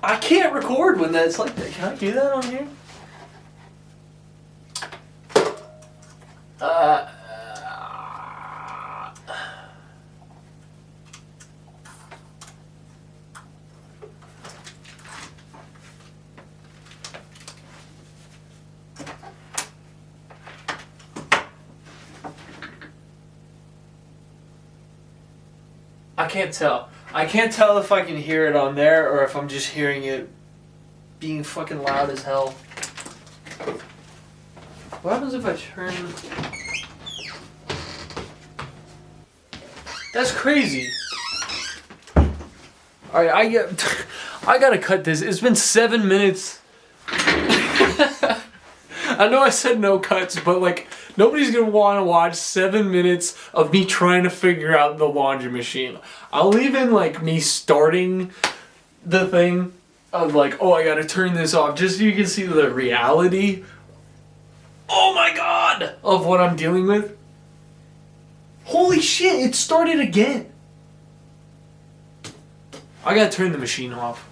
I can't record when that's like that. Can I do that on here? I can't tell. I can't tell if I can hear it on there or if I'm just hearing it being fucking loud as hell. What happens if I turn... That's crazy. Alright, I gotta cut this. It's been 7 minutes. I know I said no cuts, but like, nobody's gonna wanna watch 7 minutes of me trying to figure out the laundry machine. I'll leave in like me starting the thing of like, oh, I gotta turn this off, just so you can see the reality, oh my god, of what I'm dealing with. Holy shit, it started again. I gotta turn the machine off.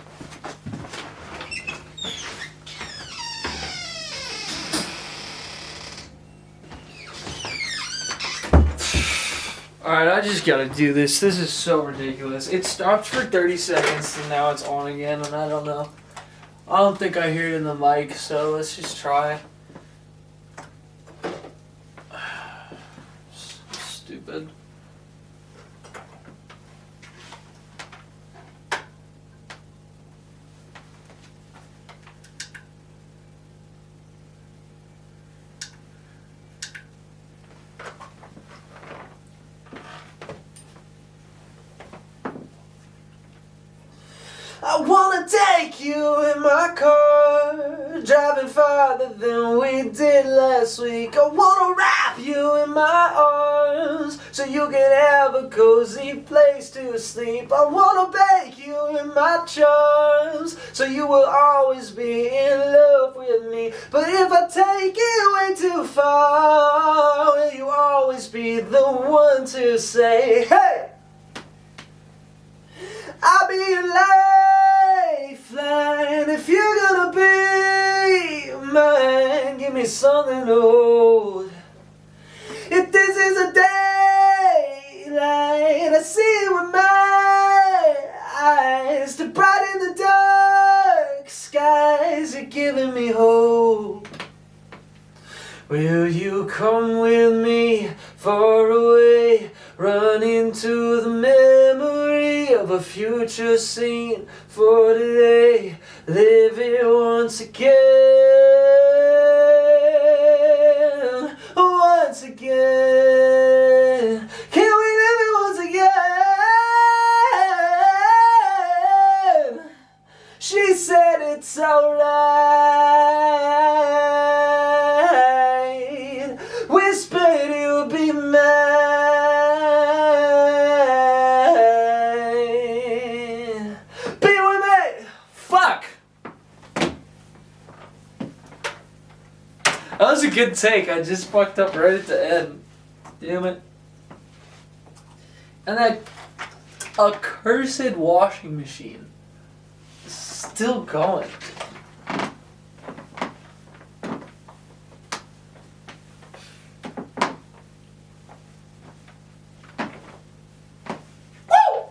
Alright, I just gotta do this. This is so ridiculous. It stopped for 30 seconds and now it's on again, and I don't know. I don't think I hear it in the mic, so let's just try. Stupid. I wanna take you in my car, driving farther than we did last week. I wanna wrap you in my arms, so you can have a cozy place to sleep. I wanna bake you in my charms, so you will always be in love with me. But if I take it way too far, will you always be the one to say, hey, I'll be your lifeline. If you're gonna be mine, give me something to hold. If this is a daylight, I see it with my eyes to brighten the dark skies. You're giving me hope. Will you come with me far away, run into the memory of a future scene for today, live it once again. once again? Can we live it once again? She said it's alright. Whispered you'll be mine. Be with me. Fuck. That was a good take. I just fucked up right at the end. Damn it. And that accursed washing machine is still going. Woo!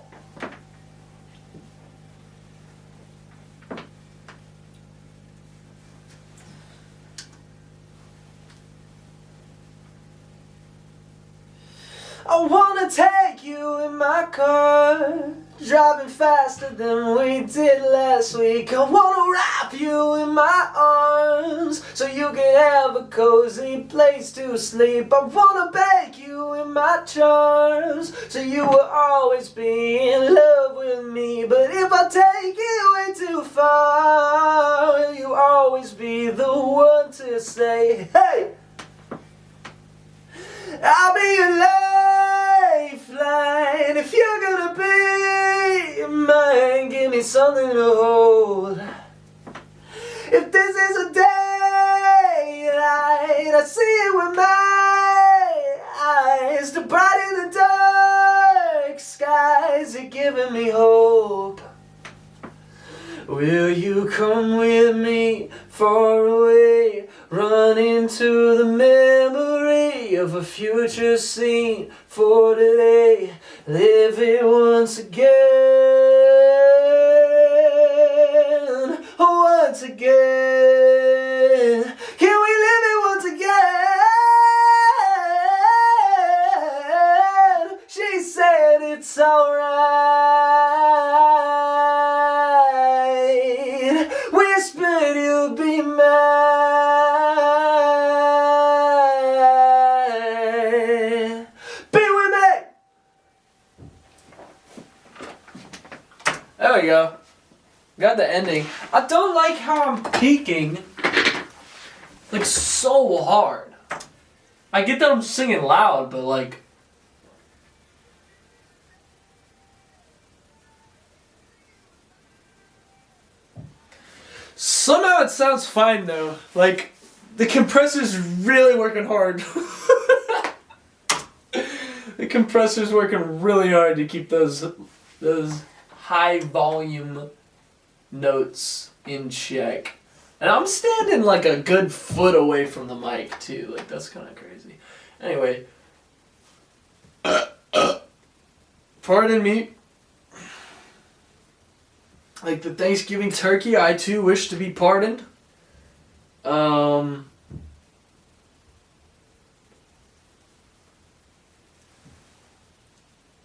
I wanna take you in my car, driving faster than we did last week. I wanna wrap you in my arms so you can have a cozy place to sleep. I wanna bake you in my charms so you will always be in love with me. But if I take you way too far, will you always be the one to say, hey, I'll be your lifeline. If you're gonna be mine, give me something to hold. If this is a daylight, I see it with my eyes. To brighten the dark skies, you're giving me hope. Will you come with me far away, run into the memory of a future scene for today, live it once again, once again. Can we live it once again? She said it's alright. Whispered you'll be mine. Be with me. There we go. Got the ending. I don't like how I'm peaking like so hard. I get that I'm singing loud, but like somehow it sounds fine though. Like the compressor's really working hard. The compressor's working really hard to keep those high volume notes in check. And I'm standing like a good foot away from the mic too. Like that's kind of crazy. Anyway, pardon me. Like the Thanksgiving turkey, I too wish to be pardoned. I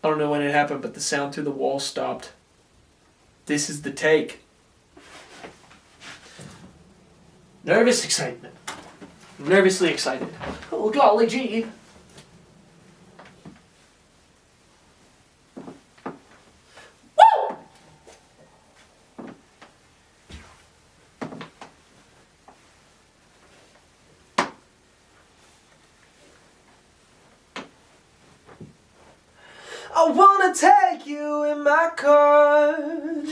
don't know when it happened, but the sound through the wall stopped. This is the take. Nervous excitement. Nervously excited. Oh golly gee. Woo! I wanna take you in my car,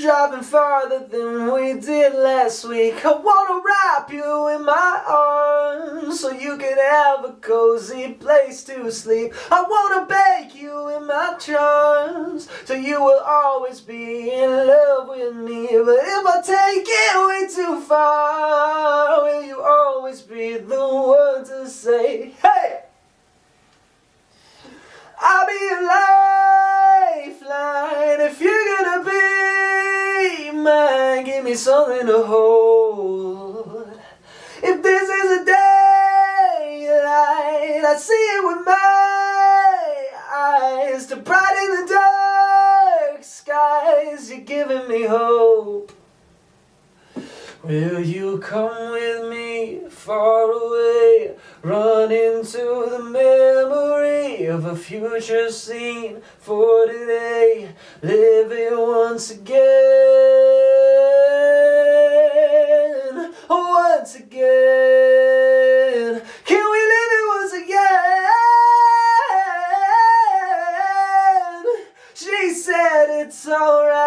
driving farther than we did last week. I wanna wrap you in my arms so you can have a cozy place to sleep. I wanna bake you in my charms so you will always be in love with me. But if I take it way too far, will you always be the one to say, hey, I'll be your lifeline. If you're gonna be mine, give me something to hold. If this is a daylight, I see it with my eyes. To brighten the dark skies, you're giving me hope. Will you come with me far away, run into the middle? of a future scene for today. Live it once again. Once again. Can we live it once again? She said it's alright.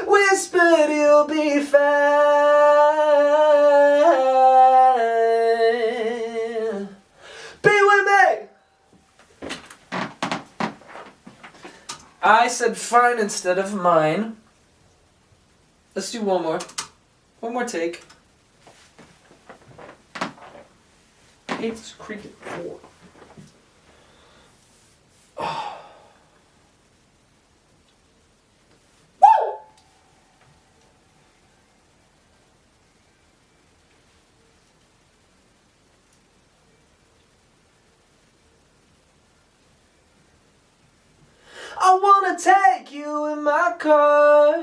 Whispered you'll be fine. Be with me. I said fine instead of mine. Let's do one more. One more take. I hate this cricket floor. Oh. Woo! I wanna take you in my car,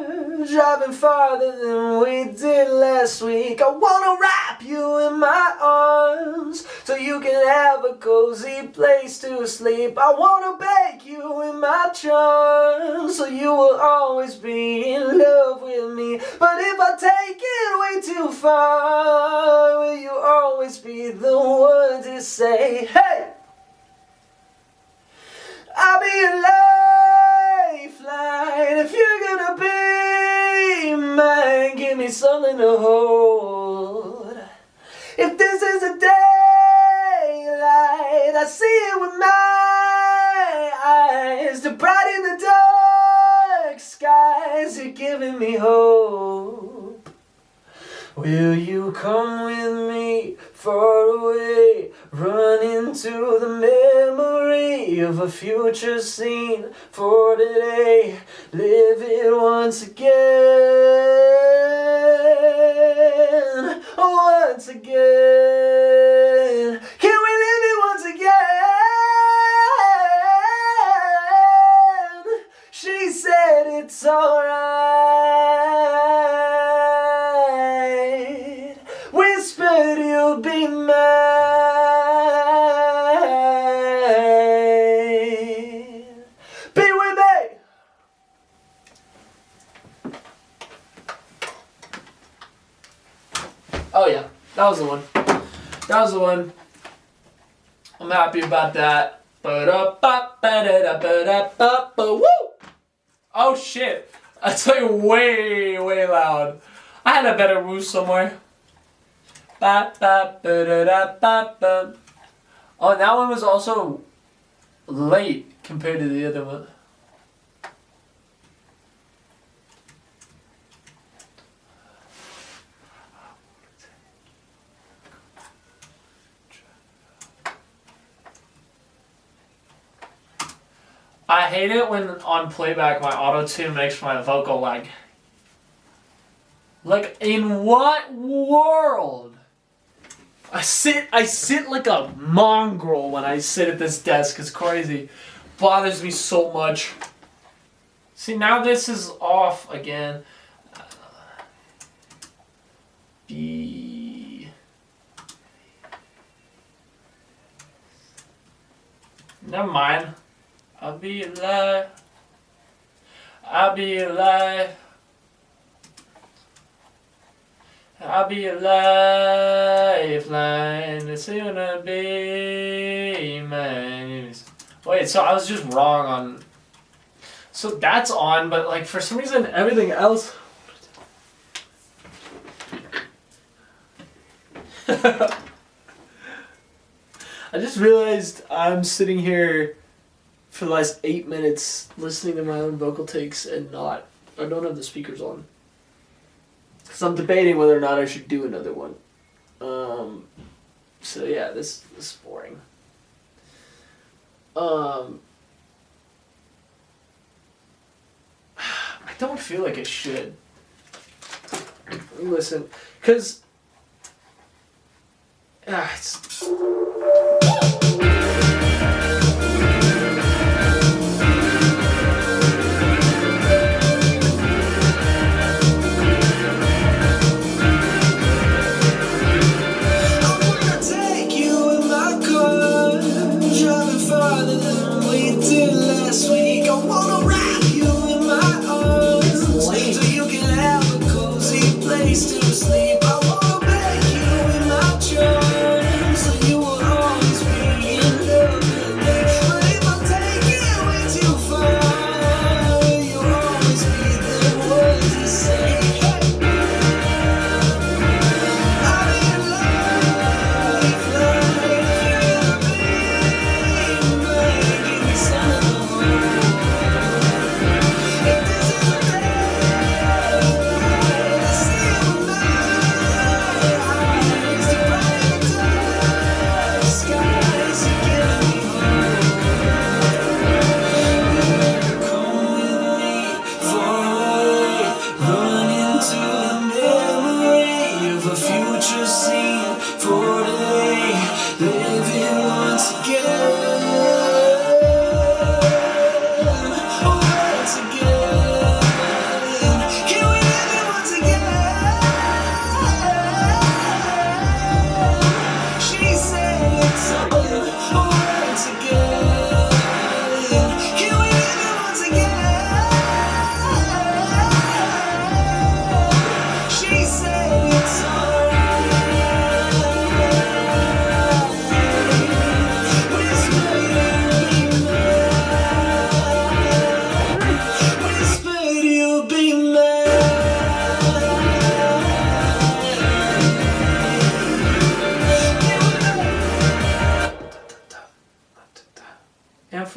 driving farther than we did last week. I wanna wrap you in my arms so you can have a cozy place to sleep. I wanna bake you in my charms so you will always be in love with me. But if I take it way too far, will you always be the one to say, hey, I'll be your lifeline. If you're gonna be mine, give me something to hold. If this is a daylight, I see it with my eyes. To brighten the dark skies, you're giving me hope. Will you come with me far away, run into the memory of a future scene for today, live it once again, once again. Can we live it once again? She said it's alright. Whispered you'll be mine. Be with me. Oh yeah, that was the one. That was the one. I'm happy about that. Woo! Oh shit. That's like way, way loud. I had a better woo somewhere. Oh, and that one was also late compared to the other one. I hate it when on playback my auto-tune makes my vocal lag. Like, in what world? I sit like a mongrel when I sit at this desk. It's crazy. Bothers me so much. See, now this is off again. B. Never mind. I'll be alive. I'll be alive. I'll be a lifeline. It's gonna be mine. Wait, so I was just wrong on. So that's on, but like for some reason everything else. I just realized I'm sitting here for the last 8 minutes listening to my own vocal takes and I don't have the speakers on. So I'm debating whether or not I should do another one. So yeah, this is boring. I don't feel like I should. Listen, because it's... Take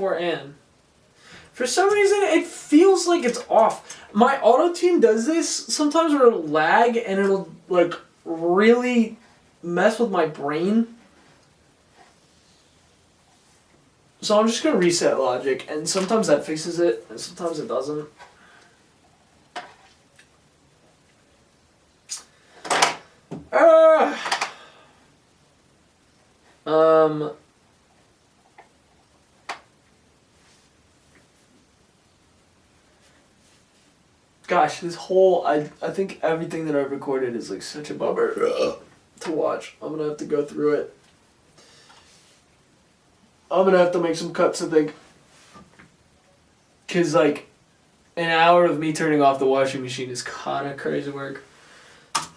before and. For some reason, it feels like it's off. My auto-tune does this sometimes where it'll lag and it'll, like, really mess with my brain. So I'm just going to reset Logic, and sometimes that fixes it, and sometimes it doesn't. Gosh, this whole, I think everything that I've recorded is like such a bummer to watch. I'm gonna have to go through it. I'm gonna have to make some cuts, I think. Cause like, an hour of me turning off the washing machine is kinda crazy work.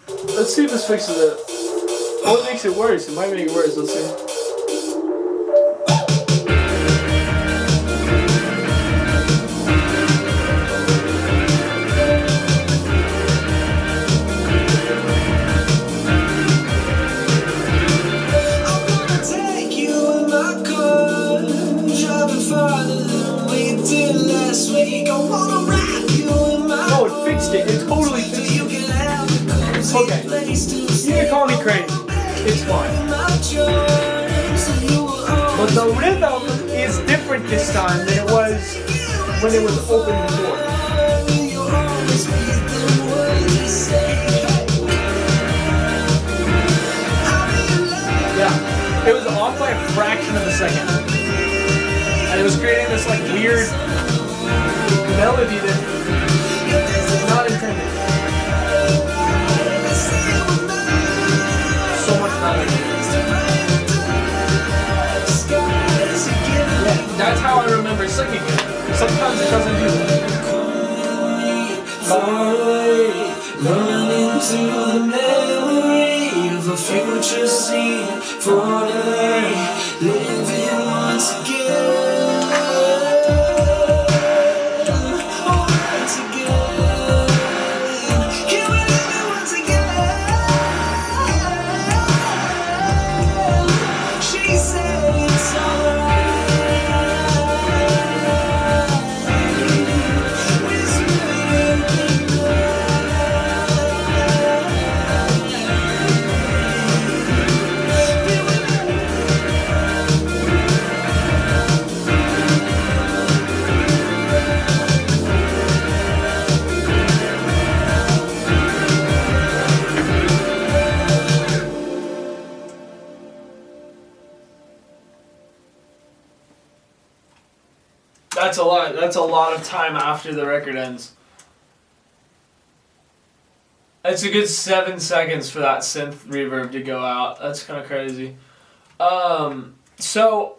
Let's see if this fixes it. Oh, it makes it worse. It might make it worse, let's see. Oh, it fixed it. It totally fixed it. Okay. You can call me crazy. It's fine. But the rhythm is different this time than it was when it was open before. Yeah. It was off by a fraction of a second. And it was creating this like weird melody that was not intended. So much better. Yeah, that's how I remember singing it. Sometimes it doesn't do that. Far away, running into the memory of a future scene. For today, living once again. That's a lot. That's a lot of time after the record ends. It's a good 7 seconds for that synth reverb to go out. That's kind of crazy. So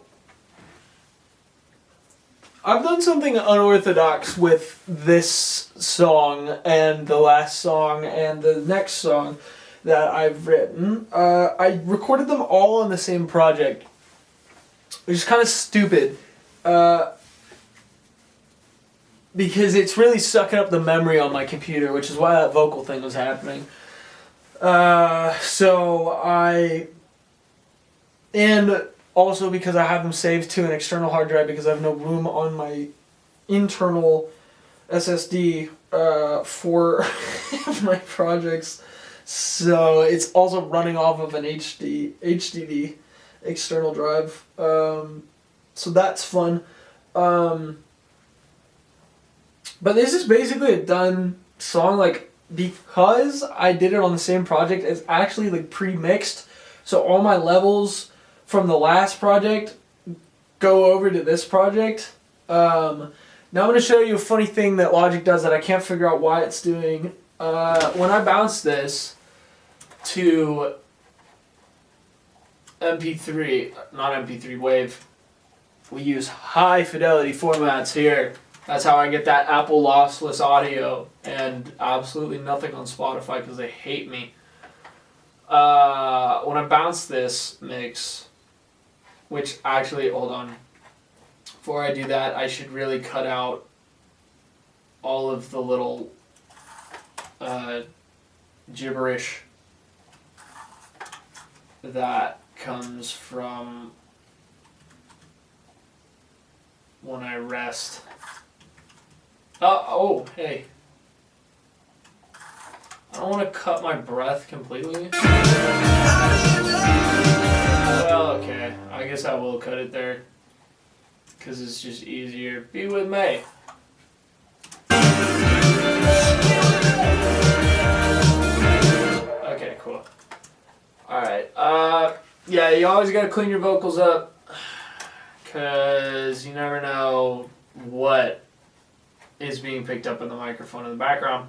I've done something unorthodox with this song and the last song and the next song that I've written. I recorded them all on the same project, which is kind of stupid. Because it's really sucking up the memory on my computer, which is why that vocal thing was happening. And also because I have them saved to an external hard drive because I have no room on my internal SSD for my projects. So it's also running off of an HDD external drive. So that's fun. But this is basically a done song, like, because I did it on the same project, it's actually, like, pre-mixed, so all my levels from the last project go over to this project. Now I'm going to show you a funny thing that Logic does that I can't figure out why it's doing. When I bounce this to MP3, not MP3, Wave, we use high fidelity formats here. That's how I get that Apple lossless audio and absolutely nothing on Spotify because they hate me. When I bounce this mix, which actually, hold on. Before I do that, I should really cut out all of the little gibberish that comes from when I rest. Oh, hey. I don't want to cut my breath completely. Well, okay. I guess I will cut it there. Because it's just easier. Be with me. Okay, cool. Alright. Yeah, you always gotta clean your vocals up. Because you never know what is being picked up in the microphone in the background.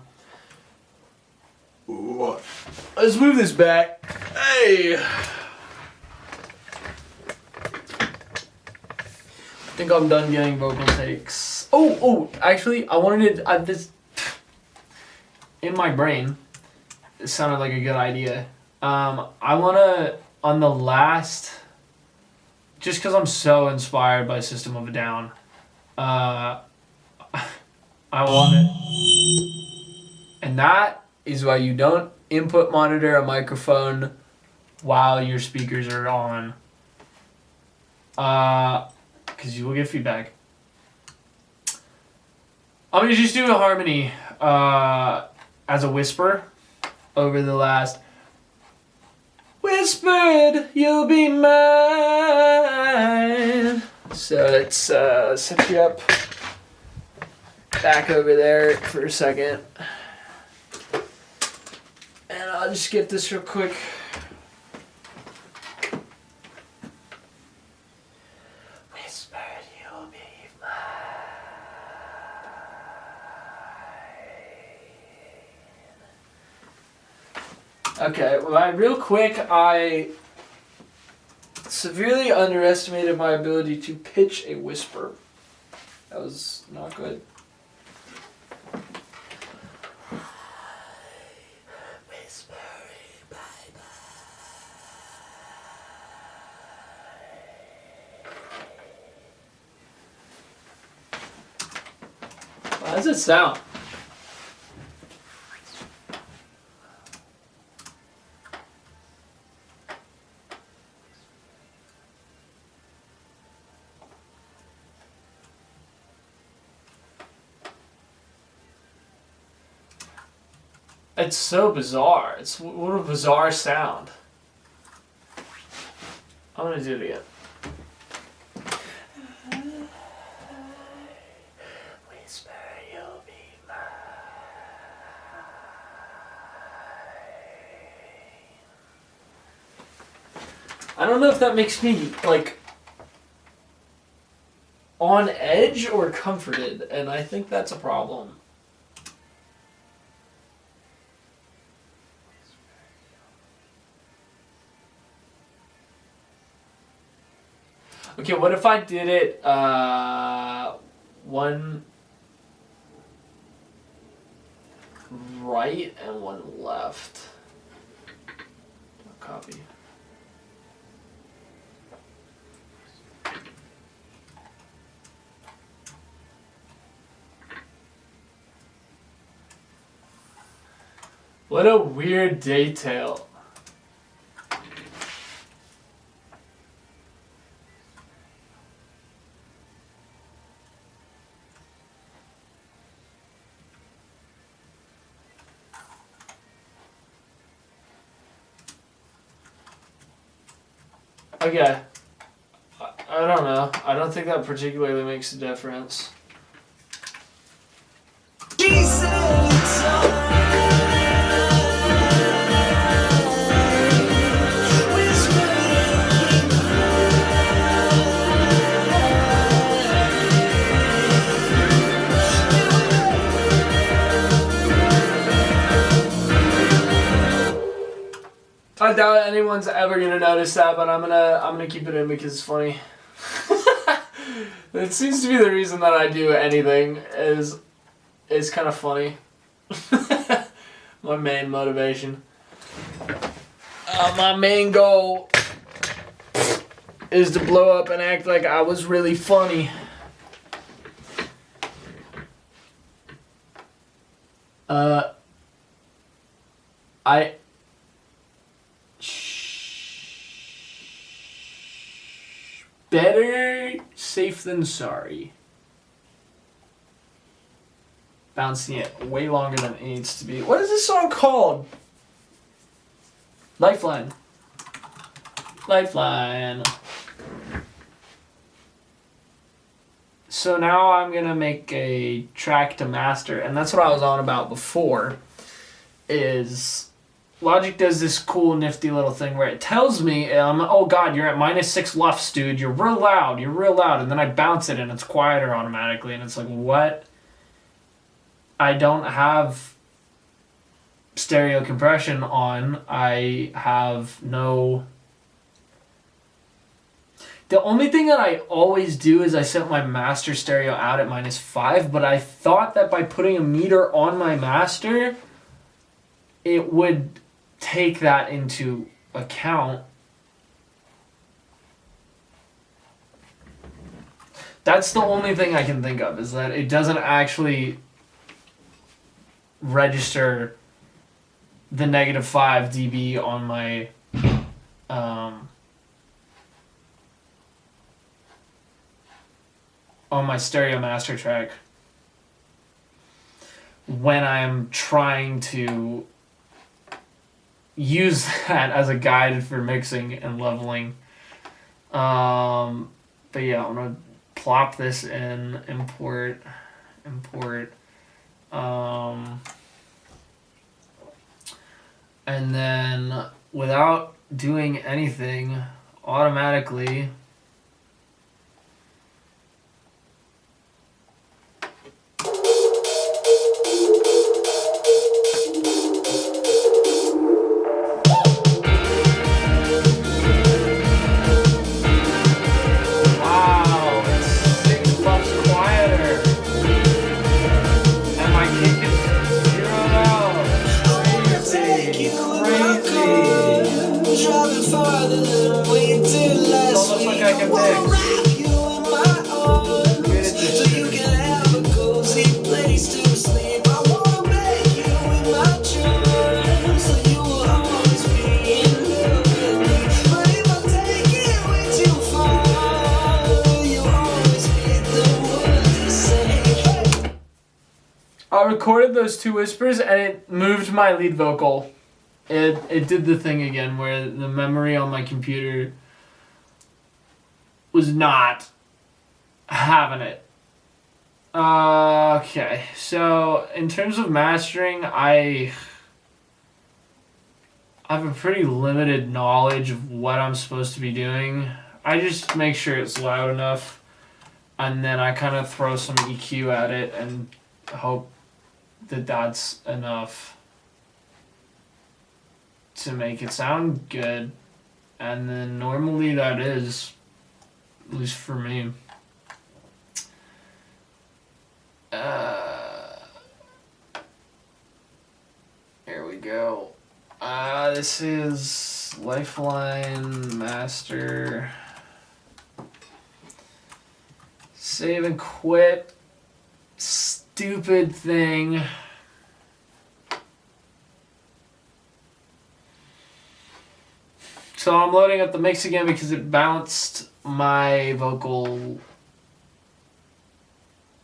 Ooh. Let's move this back. Hey! I think I'm done getting vocal takes. Actually, I wanted to, this, in my brain, it sounded like a good idea. I want to, on the last, just because I'm so inspired by System of a Down, I want it. And that is why you don't input monitor a microphone while your speakers are on. Because you will get feedback. I'm going to just do a harmony as a whisper over the last. Whispered, you'll be mine. So let's set you up back over there for a second. And I'll just get this real quick. Whispered, you'll be mine. Okay, well, real quick, I severely underestimated my ability to pitch a whisper. That was not good. How does it sound? It's so bizarre. It's what a bizarre sound. I'm gonna do it again. Whisper, you'll be mine. I don't know if that makes me like on edge or comforted, and I think that's a problem. Okay, what if I did it one right and one left? Copy. What a weird detail. Okay. I don't know. I don't think that particularly makes a difference. I doubt anyone's ever gonna notice that, but I'm gonna keep it in because it's funny. It seems to be the reason that I do anything is kind of funny. My main motivation. My main goal is to blow up and act like I was really funny. Better safe than sorry. bouncing it way longer than it needs to be. What is this song called? Lifeline. Lifeline. So now I'm going to make a track to master, and that's what I was on about before, is Logic does this cool nifty little thing where it tells me, oh god, you're at -6 lufs, dude, you're real loud, and then I bounce it and it's quieter automatically, and it's like, what? I don't have stereo compression on, I have no... The only thing that I always do is I set my master stereo out at -5, but I thought that by putting a meter on my master, it would take that into account. That's the only thing I can think of, is that it doesn't actually register the -5 dB on my stereo master track when I'm trying to use that as a guide for mixing and leveling. But yeah, I'm gonna plop this in, import, and then without doing anything, automatically I recorded those two whispers and it moved my lead vocal. It did the thing again where the memory on my computer was not having it. Okay, so in terms of mastering, I have a pretty limited knowledge of what I'm supposed to be doing. I just make sure it's loud enough, and then I kind of throw some EQ at it and hope that that's enough to make it sound good. And then normally that is, at least for me. Here we go. This is Lifeline Master. Save and quit. Stupid thing. So I'm loading up the mix again because it bounced my vocal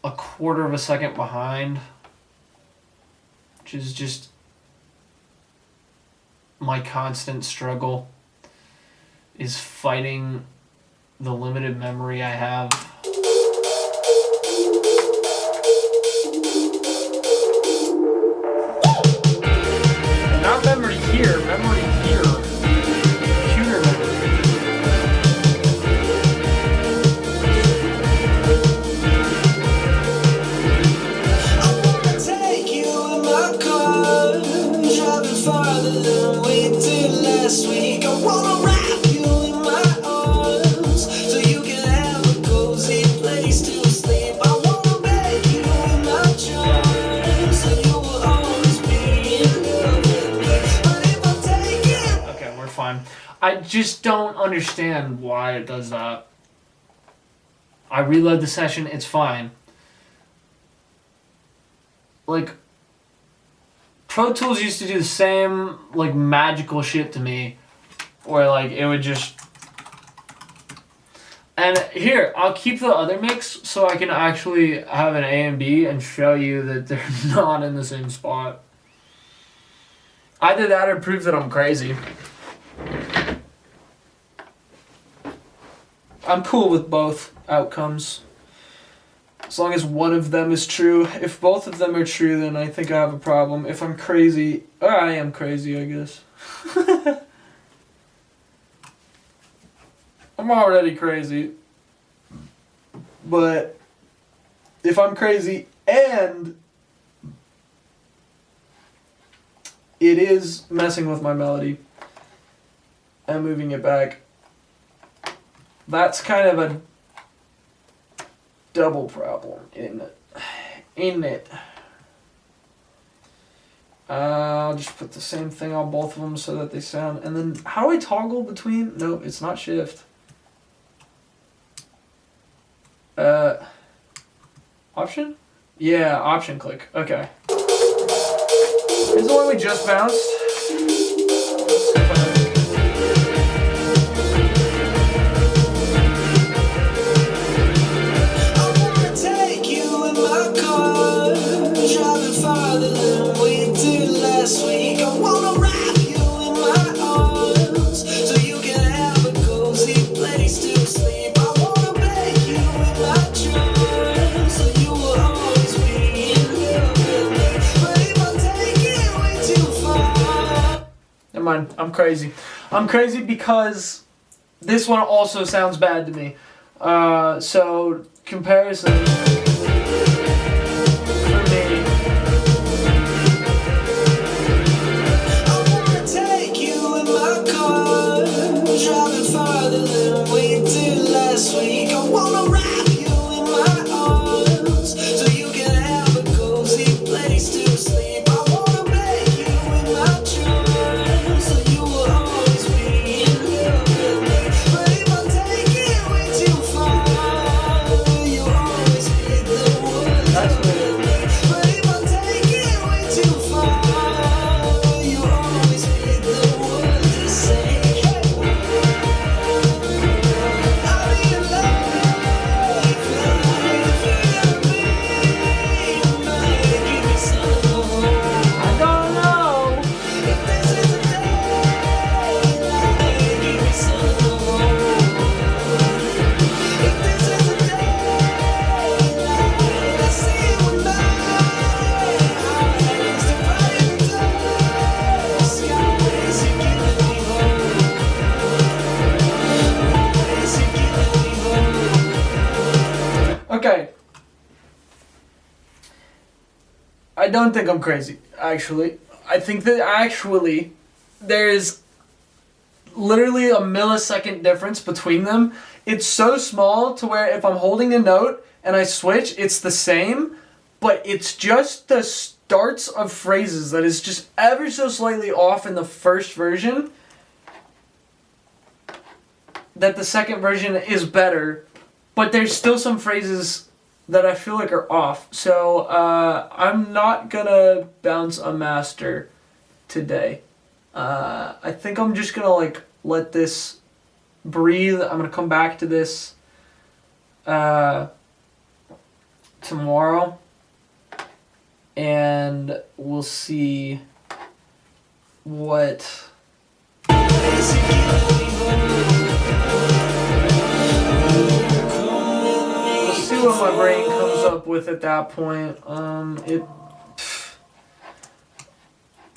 a quarter of a second behind, which is just my constant struggle, is fighting the limited memory I have. Not memory here, memory here. Computer memory. I wanna take you in my car, driving farther than we did last week. I wanna wrap you in my arms so you can have a cozy place to sleep. I wanna make you in my charms so you will always be in love with me. But if I take it, Okay, we're fine. I just don't understand why it does that. I reload the session, it's fine. Like, Pro Tools used to do the same, like, magical shit to me, where, like, it would just... And here, I'll keep the other mix so I can actually have an A and B and show you that they're not in the same spot. Either that or prove that I'm crazy. I'm cool with both outcomes. As long as one of them is true. If both of them are true, then I think I have a problem. If I'm crazy, or I am crazy, I guess. I'm already crazy. But if I'm crazy and it is messing with my melody and moving it back, that's kind of a double problem, isn't it? I'll just put the same thing on both of them so that they sound... And then, how do I toggle between... No, it's not shift. Option? Yeah, option click. Okay. Is the one we just bounced? I'm crazy. I'm crazy because this one also sounds bad to me. So, comparison for me. I wanna take you in my car, driving farther than we did last week. I wanna wrap you in my arms so you can have a cozy place to sleep. I wanna make you in my charms so you will always be in love with me. But if I take it way too far, you'll always be the one to with me. But if I take it way too far, you'll always be the one to say, hey, I'll be in love if you ever be mine. Give me some more. I don't know if this is a daylight. Give me some more. If this is a daylight, I see it with my eyes. The bright in the dark skies, you're giving me hope. Always you're giving me hope. Okay. I don't think I'm crazy, actually. I think that actually there's literally a millisecond difference between them. It's so small to where if I'm holding a note and I switch, it's the same, but it's just the starts of phrases that is just ever so slightly off in the first version, that the second version is better, but there's still some phrases that I feel like are off. So I'm not gonna bounce a master today. I think I'm just gonna like let this breathe. I'm gonna come back to this tomorrow, and we'll see what. We'll see what my brain comes up with at that point.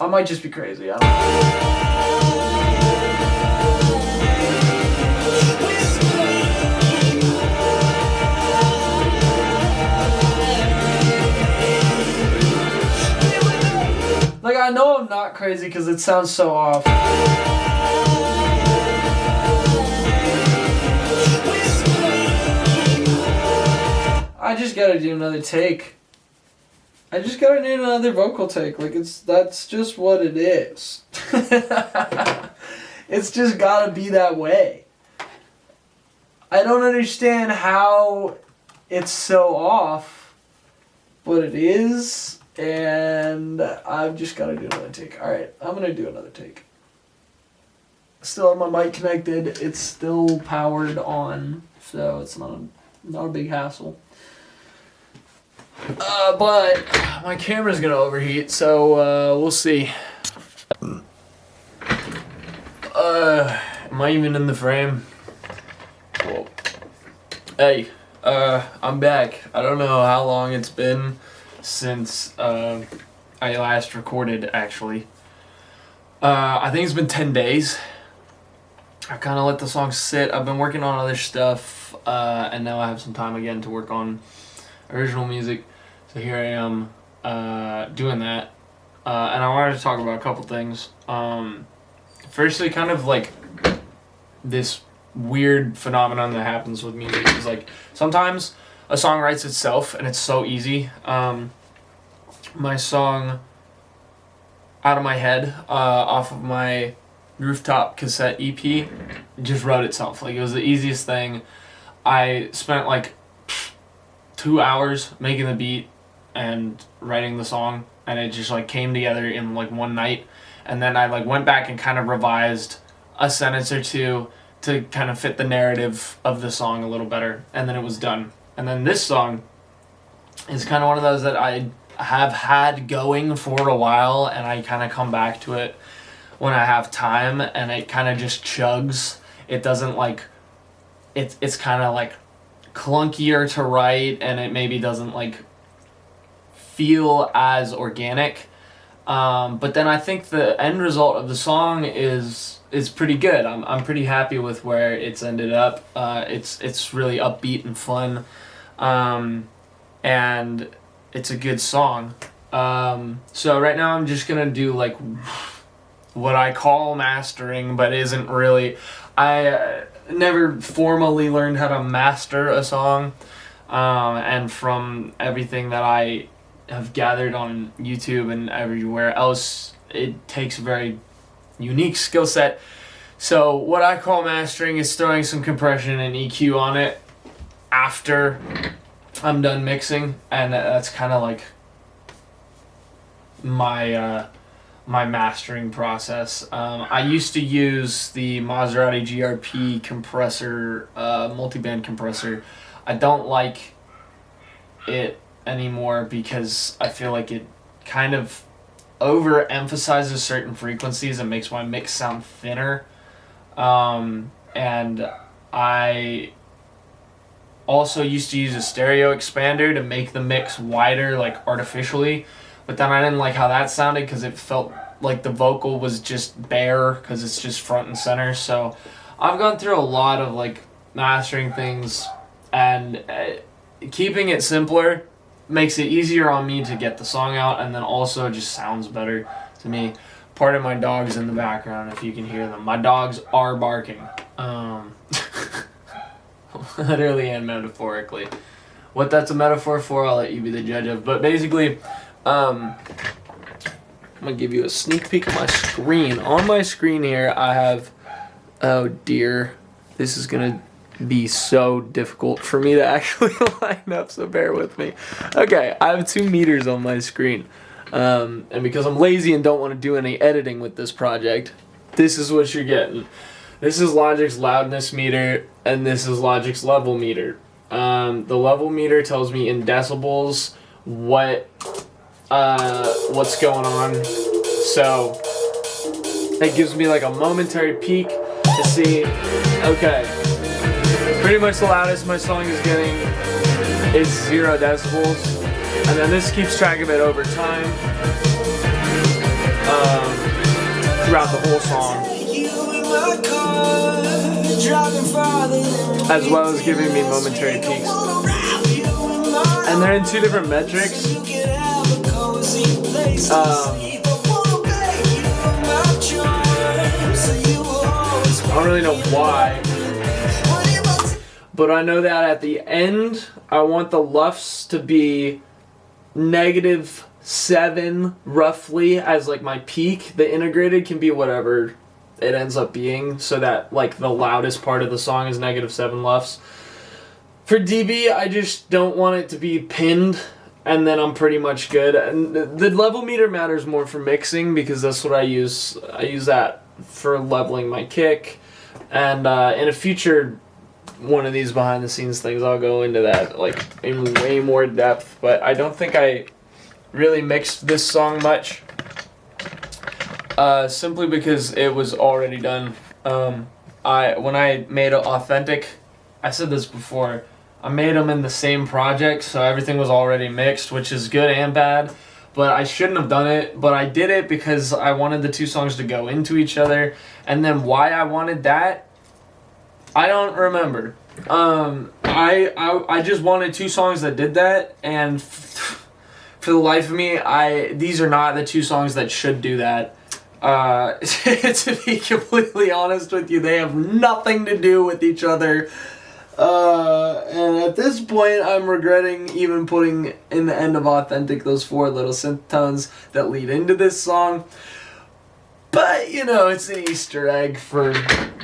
I might just be crazy. I don't know. Like, I know I'm not crazy because it sounds so off. I just gotta do another take. I just gotta do another vocal take. Like, that's just what it is. It's just gotta be that way. I don't understand how it's so off, but it is, and I've just gotta do another take. Alright, I'm gonna do another take. Still have my mic connected. It's still powered on so it's not a big hassle. But my camera's gonna overheat, so we'll see. Am I even in the frame? Whoa. Hey, I'm back. I don't know how long it's been since I last recorded, actually. I think it's been 10 days. I kind of let the song sit. I've been working on other stuff, and now I have some time again to work on original music. So here I am doing that. And I wanted to talk about a couple things. Firstly, kind of like this weird phenomenon that happens with music is like sometimes a song writes itself and it's so easy. My song Out of My Head off of my Rooftop cassette EP just wrote itself. Like, it was the easiest thing. I spent like 2 hours making the beat and writing the song, and it just like came together in like one night. And then I like went back and kind of revised a sentence or two to kind of fit the narrative of the song a little better, and then it was done. And then this song is kind of one of those that I have had going for a while, and I kind of come back to it when I have time, and it kind of just chugs. It doesn't like, it's kind of like clunkier to write, and it maybe doesn't like feel as organic. But then I think the end result of the song is pretty good. I'm pretty happy with where it's ended up. It's really upbeat and fun, and it's a good song. So right now I'm just gonna do like what I call mastering, but isn't really. I never formally learned how to master a song, and from everything that I have gathered on YouTube and everywhere else, it takes a very unique skill set. So what I call mastering is throwing some compression and EQ on it after I'm done mixing, and that's kind of like my my mastering process. I used to use the Maserati GRP compressor, multiband compressor. I don't like it anymore because I feel like it kind of overemphasizes certain frequencies and makes my mix sound thinner. And I also used to use a stereo expander to make the mix wider, like artificially, but then I didn't like how that sounded because it felt like the vocal was just bare because it's just front and center. So I've gone through a lot of like mastering things, and keeping it simpler makes it easier on me to get the song out, and then also just sounds better to me. Part of my dogs in the background, if you can hear them. My dogs are barking. Literally and metaphorically. What that's a metaphor for, I'll let you be the judge of. But basically, I'm going to give you a sneak peek of my screen. On my screen here, I have... Oh dear. This is going to be so difficult for me to actually line up, so bear with me. Okay, I have 2 meters on my screen. And because I'm lazy and don't want to do any editing with this project, this is what you're getting. This is Logic's loudness meter, and this is Logic's level meter. The level meter tells me in decibels what's going on. So it gives me like a momentary peek to see, okay, pretty much the loudest my song is getting is 0 decibels. And then this keeps track of it over time, throughout the whole song, as well as giving me momentary peaks. And they're in 2 different metrics. I don't really know why, but I know that at the end, I want the LUFS to be -7 roughly as like my peak. The integrated can be whatever it ends up being, so that like the loudest part of the song is -7 LUFS. For dB, I just don't want it to be pinned, and then I'm pretty much good. And the level meter matters more for mixing because that's what I use. I use that for leveling my kick, and in a future one of these behind the scenes things, I'll go into that like in way more depth. But I don't think I really mixed this song much, simply because it was already done. When I made it Authentic, I said this before, I made them in the same project, so everything was already mixed, which is good and bad. But I shouldn't have done it, but I did it because I wanted the two songs to go into each other. And then why I wanted that, I don't remember. I just wanted two songs that did that, and for the life of me, these are not the two songs that should do that. To be completely honest with you, they have nothing to do with each other. And at this point, I'm regretting even putting in the end of Authentic those 4 little synth tones that lead into this song. But, you know, it's an Easter egg for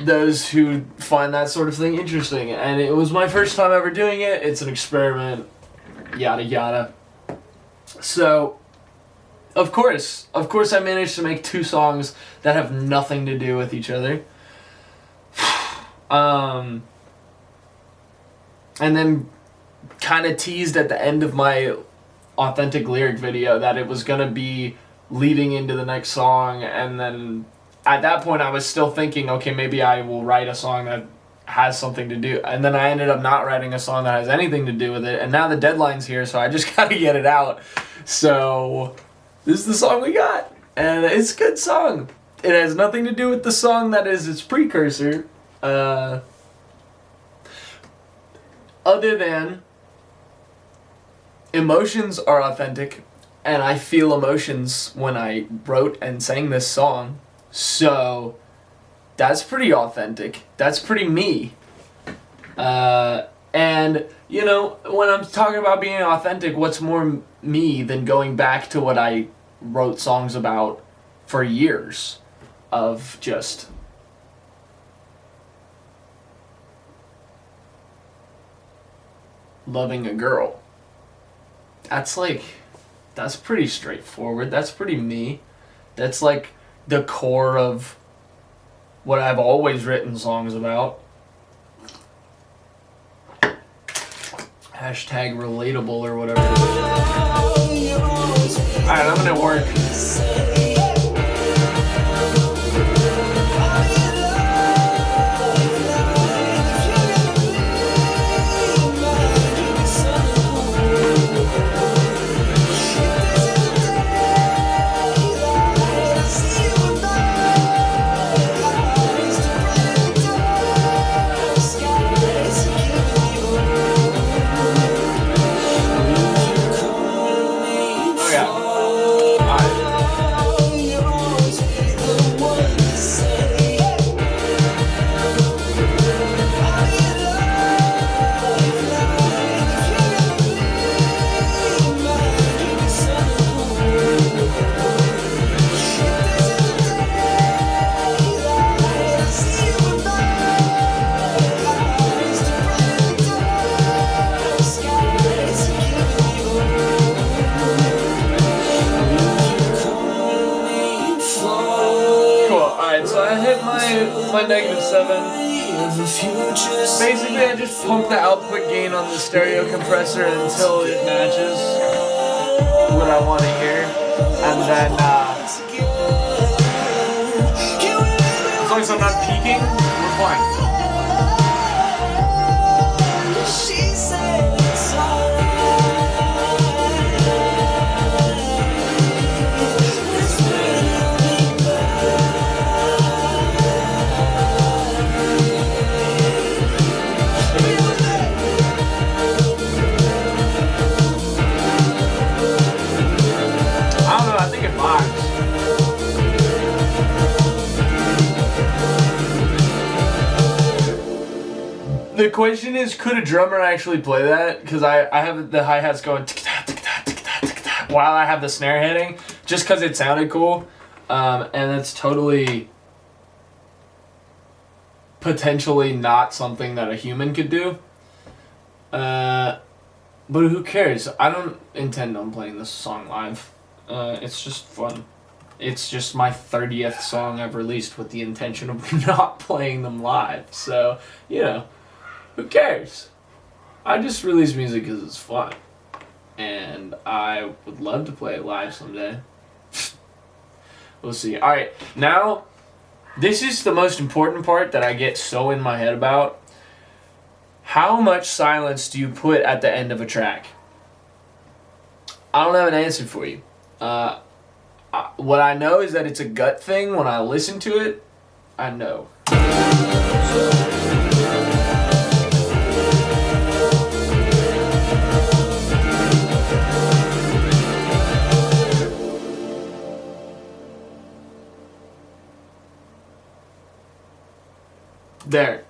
those who find that sort of thing interesting. And it was my first time ever doing it. It's an experiment. Yada yada. So, of course I managed to make 2 songs that have nothing to do with each other. And then kind of teased at the end of my Authentic lyric video that it was going to be leading into the next song. And then at that point I was still thinking, okay, maybe I will write a song that has something to do. And then I ended up not writing a song that has anything to do with it. And now the deadline's here, so I just got to get it out. So this is the song we got. And it's a good song. It has nothing to do with the song that is its precursor. Other than emotions are authentic, and I feel emotions when I wrote and sang this song, so that's pretty authentic. That's pretty me. And, you know, when I'm talking about being authentic, what's more me than going back to what I wrote songs about for years of just loving a girl. That's pretty straightforward. That's pretty me. That's like the core of what I've always written songs about. Hashtag relatable or whatever. Alright, I'm gonna work. My -7. Basically, I just pump the output gain on the stereo compressor until it matches what I want to hear, and then as long as I'm not peaking, we're fine. The question is, could a drummer actually play that? Because I have the hi-hats going while I have the snare hitting, just because it sounded cool. And it's totally potentially not something that a human could do. But who cares? I don't intend on playing this song live. It's just fun. It's just my 30th song I've released with the intention of not playing them live. So, you know. Who cares? I just release music because it's fun. And I would love to play it live someday. We'll see. Alright, now, this is the most important part that I get so in my head about. How much silence do you put at the end of a track? I don't have an answer for you. What I know is that it's a gut thing. When I listen to it, I know. There.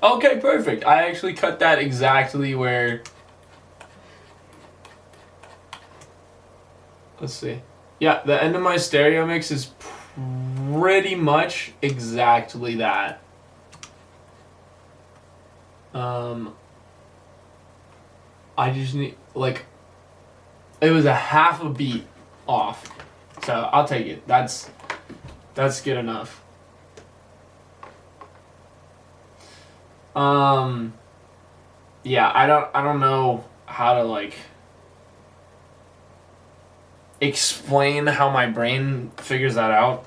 Okay, perfect. I actually cut that exactly where... Let's see. Yeah, the end of my stereo mix is pretty much exactly that. I just need, like, it was a half a beat off. So I'll take it. That's good enough. Yeah, I don't know how to, like, explain how my brain figures that out.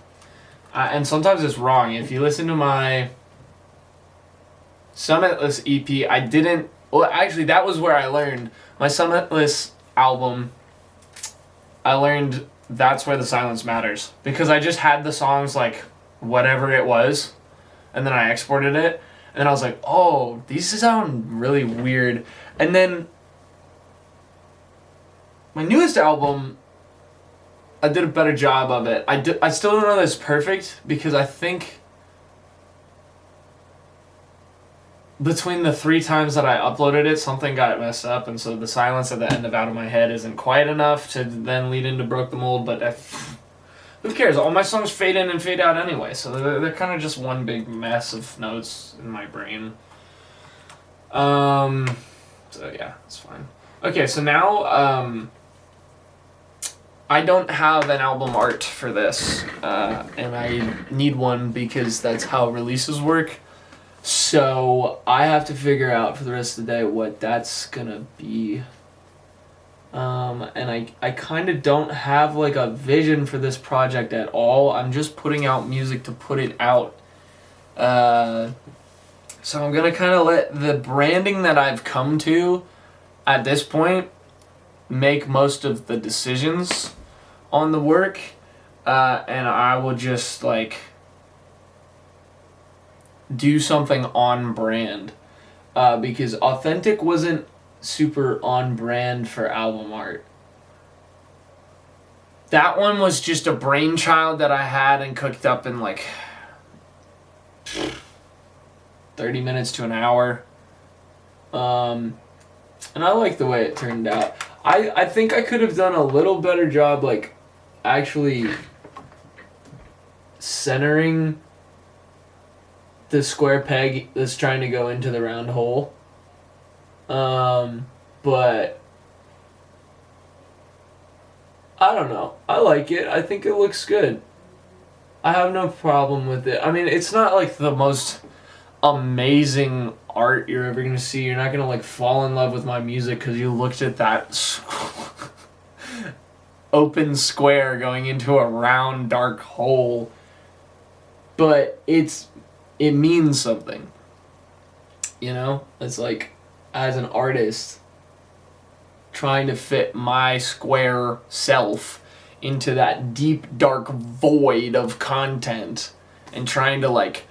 And sometimes it's wrong. If you listen to my Summitless EP, I didn't... Well, actually, that was where I learned. My Summitless album, I learned that's where the silence matters. Because I just had the songs, like, whatever it was, and then I exported it. And I was like, oh, these sound really weird. And then my newest album, I did a better job of it. I still don't know that it's perfect because I think between the 3 times that I uploaded it, something got messed up. And so the silence at the end of Out of My Head isn't quite enough to then lead into Broke the Mold. But who cares? All my songs fade in and fade out anyway, so they're kind of just one big mess of notes in my brain. So yeah, it's fine. Okay, so now I don't have an album art for this, and I need one because that's how releases work. So I have to figure out for the rest of the day what that's gonna be. And I kind of don't have, like, a vision for this project at all. I'm just putting out music to put it out. So I'm going to kind of let the branding that I've come to at this point make most of the decisions on the work. And I will just, like, do something on brand. Because Authentic wasn't super on brand for album art. That one was just a brainchild that I had and cooked up in, like, 30 minutes to an hour. And I like the way it turned out. I think I could have done a little better job, like, actually centering the square peg that's trying to go into the round hole. But I don't know. I like it. I think it looks good. I have no problem with it. I mean, it's not like the most amazing art you're ever gonna see. You're not gonna, like, fall in love with my music because you looked at that open square going into a round dark hole. But it means something. You know? It's like, as an artist, trying to fit my square self into that deep, dark void of content and trying to, like,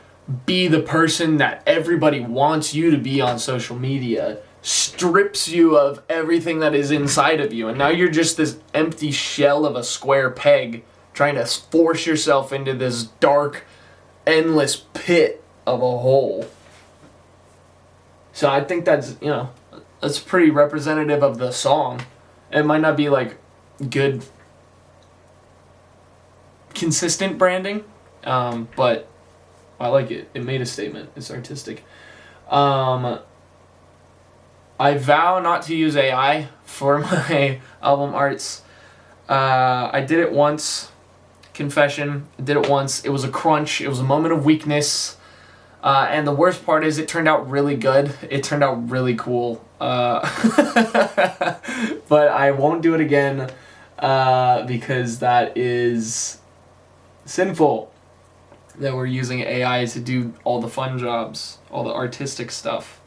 be the person that everybody wants you to be on social media strips you of everything that is inside of you. And now you're just this empty shell of a square peg trying to force yourself into this dark, endless pit of a hole. So I think that's, you know, that's pretty representative of the song. It might not be, like, good, consistent branding, but I like it. It made a statement. It's artistic. I vow not to use AI for my album arts. I did it once. Confession. I did it once. It was a crunch. It was a moment of weakness. And the worst part is it turned out really good. It turned out really cool. But I won't do it again because that is sinful. That we're using AI to do all the fun jobs, all the artistic stuff.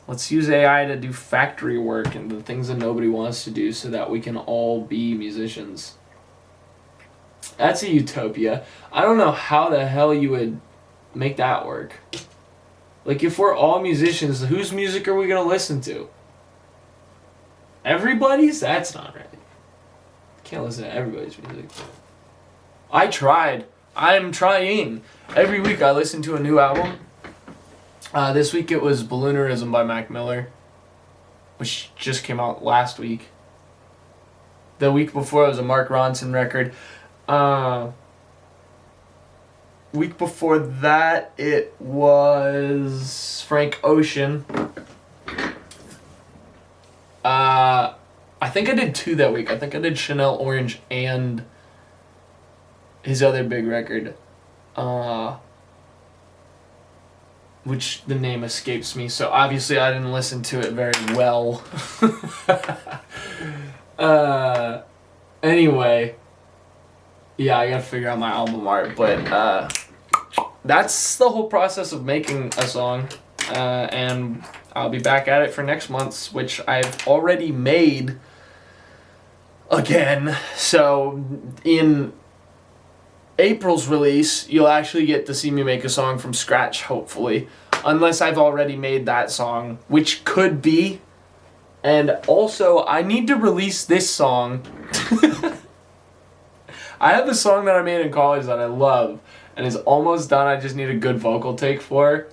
Let's use AI to do factory work and the things that nobody wants to do so that we can all be musicians. That's a utopia. I don't know how the hell you would make that work. Like, if we're all musicians, whose music are we going to listen to? Everybody's? That's not right. Can't listen to everybody's music. I tried. I'm trying. Every week I listen to a new album. This week it was Balloonerism by Mac Miller, which just came out last week. The week before it was a Mark Ronson record. Week before that it was Frank Ocean. I think I did 2 that week. I think I did Chanel Orange and his other big record, which the name escapes me, so obviously I didn't listen to it very well. Anyway, yeah, I gotta figure out my album art, but that's the whole process of making a song, and I'll be back at it for next month's, which I've already made again. So in April's release, you'll actually get to see me make a song from scratch, hopefully, unless I've already made that song, which could be. And also, I need to release this song. I have a song that I made in college that I love and is almost done. I just need a good vocal take for.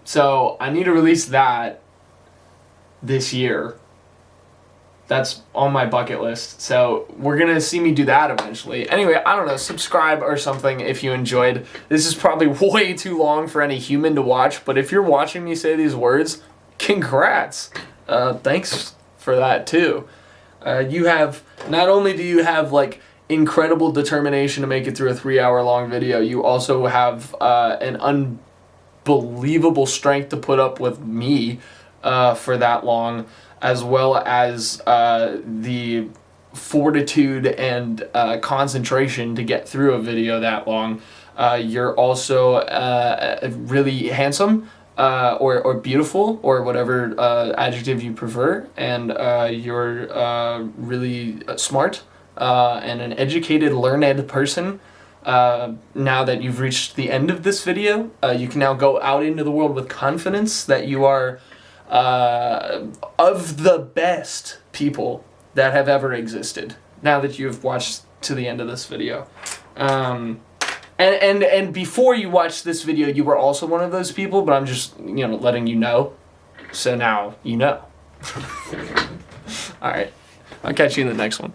So I need to release that this year. That's on my bucket list. So we're going to see me do that eventually. Anyway, I don't know. Subscribe or something if you enjoyed. This is probably way too long for any human to watch. But if you're watching me say these words, congrats. Thanks for that too. You have, not only do you have like incredible determination to make it through a 3-hour long video, you also have an unbelievable strength to put up with me for that long, as well as the fortitude and concentration to get through a video that long. You're also really handsome, or beautiful, or whatever adjective you prefer, and you're really smart and an educated, learned person. Now that you've reached the end of this video, you can now go out into the world with confidence that you are of the best people that have ever existed, now that you've watched to the end of this video. And before you watched this video, you were also one of those people, but I'm just, letting you know. So now you know. Alright, I'll catch you in the next one.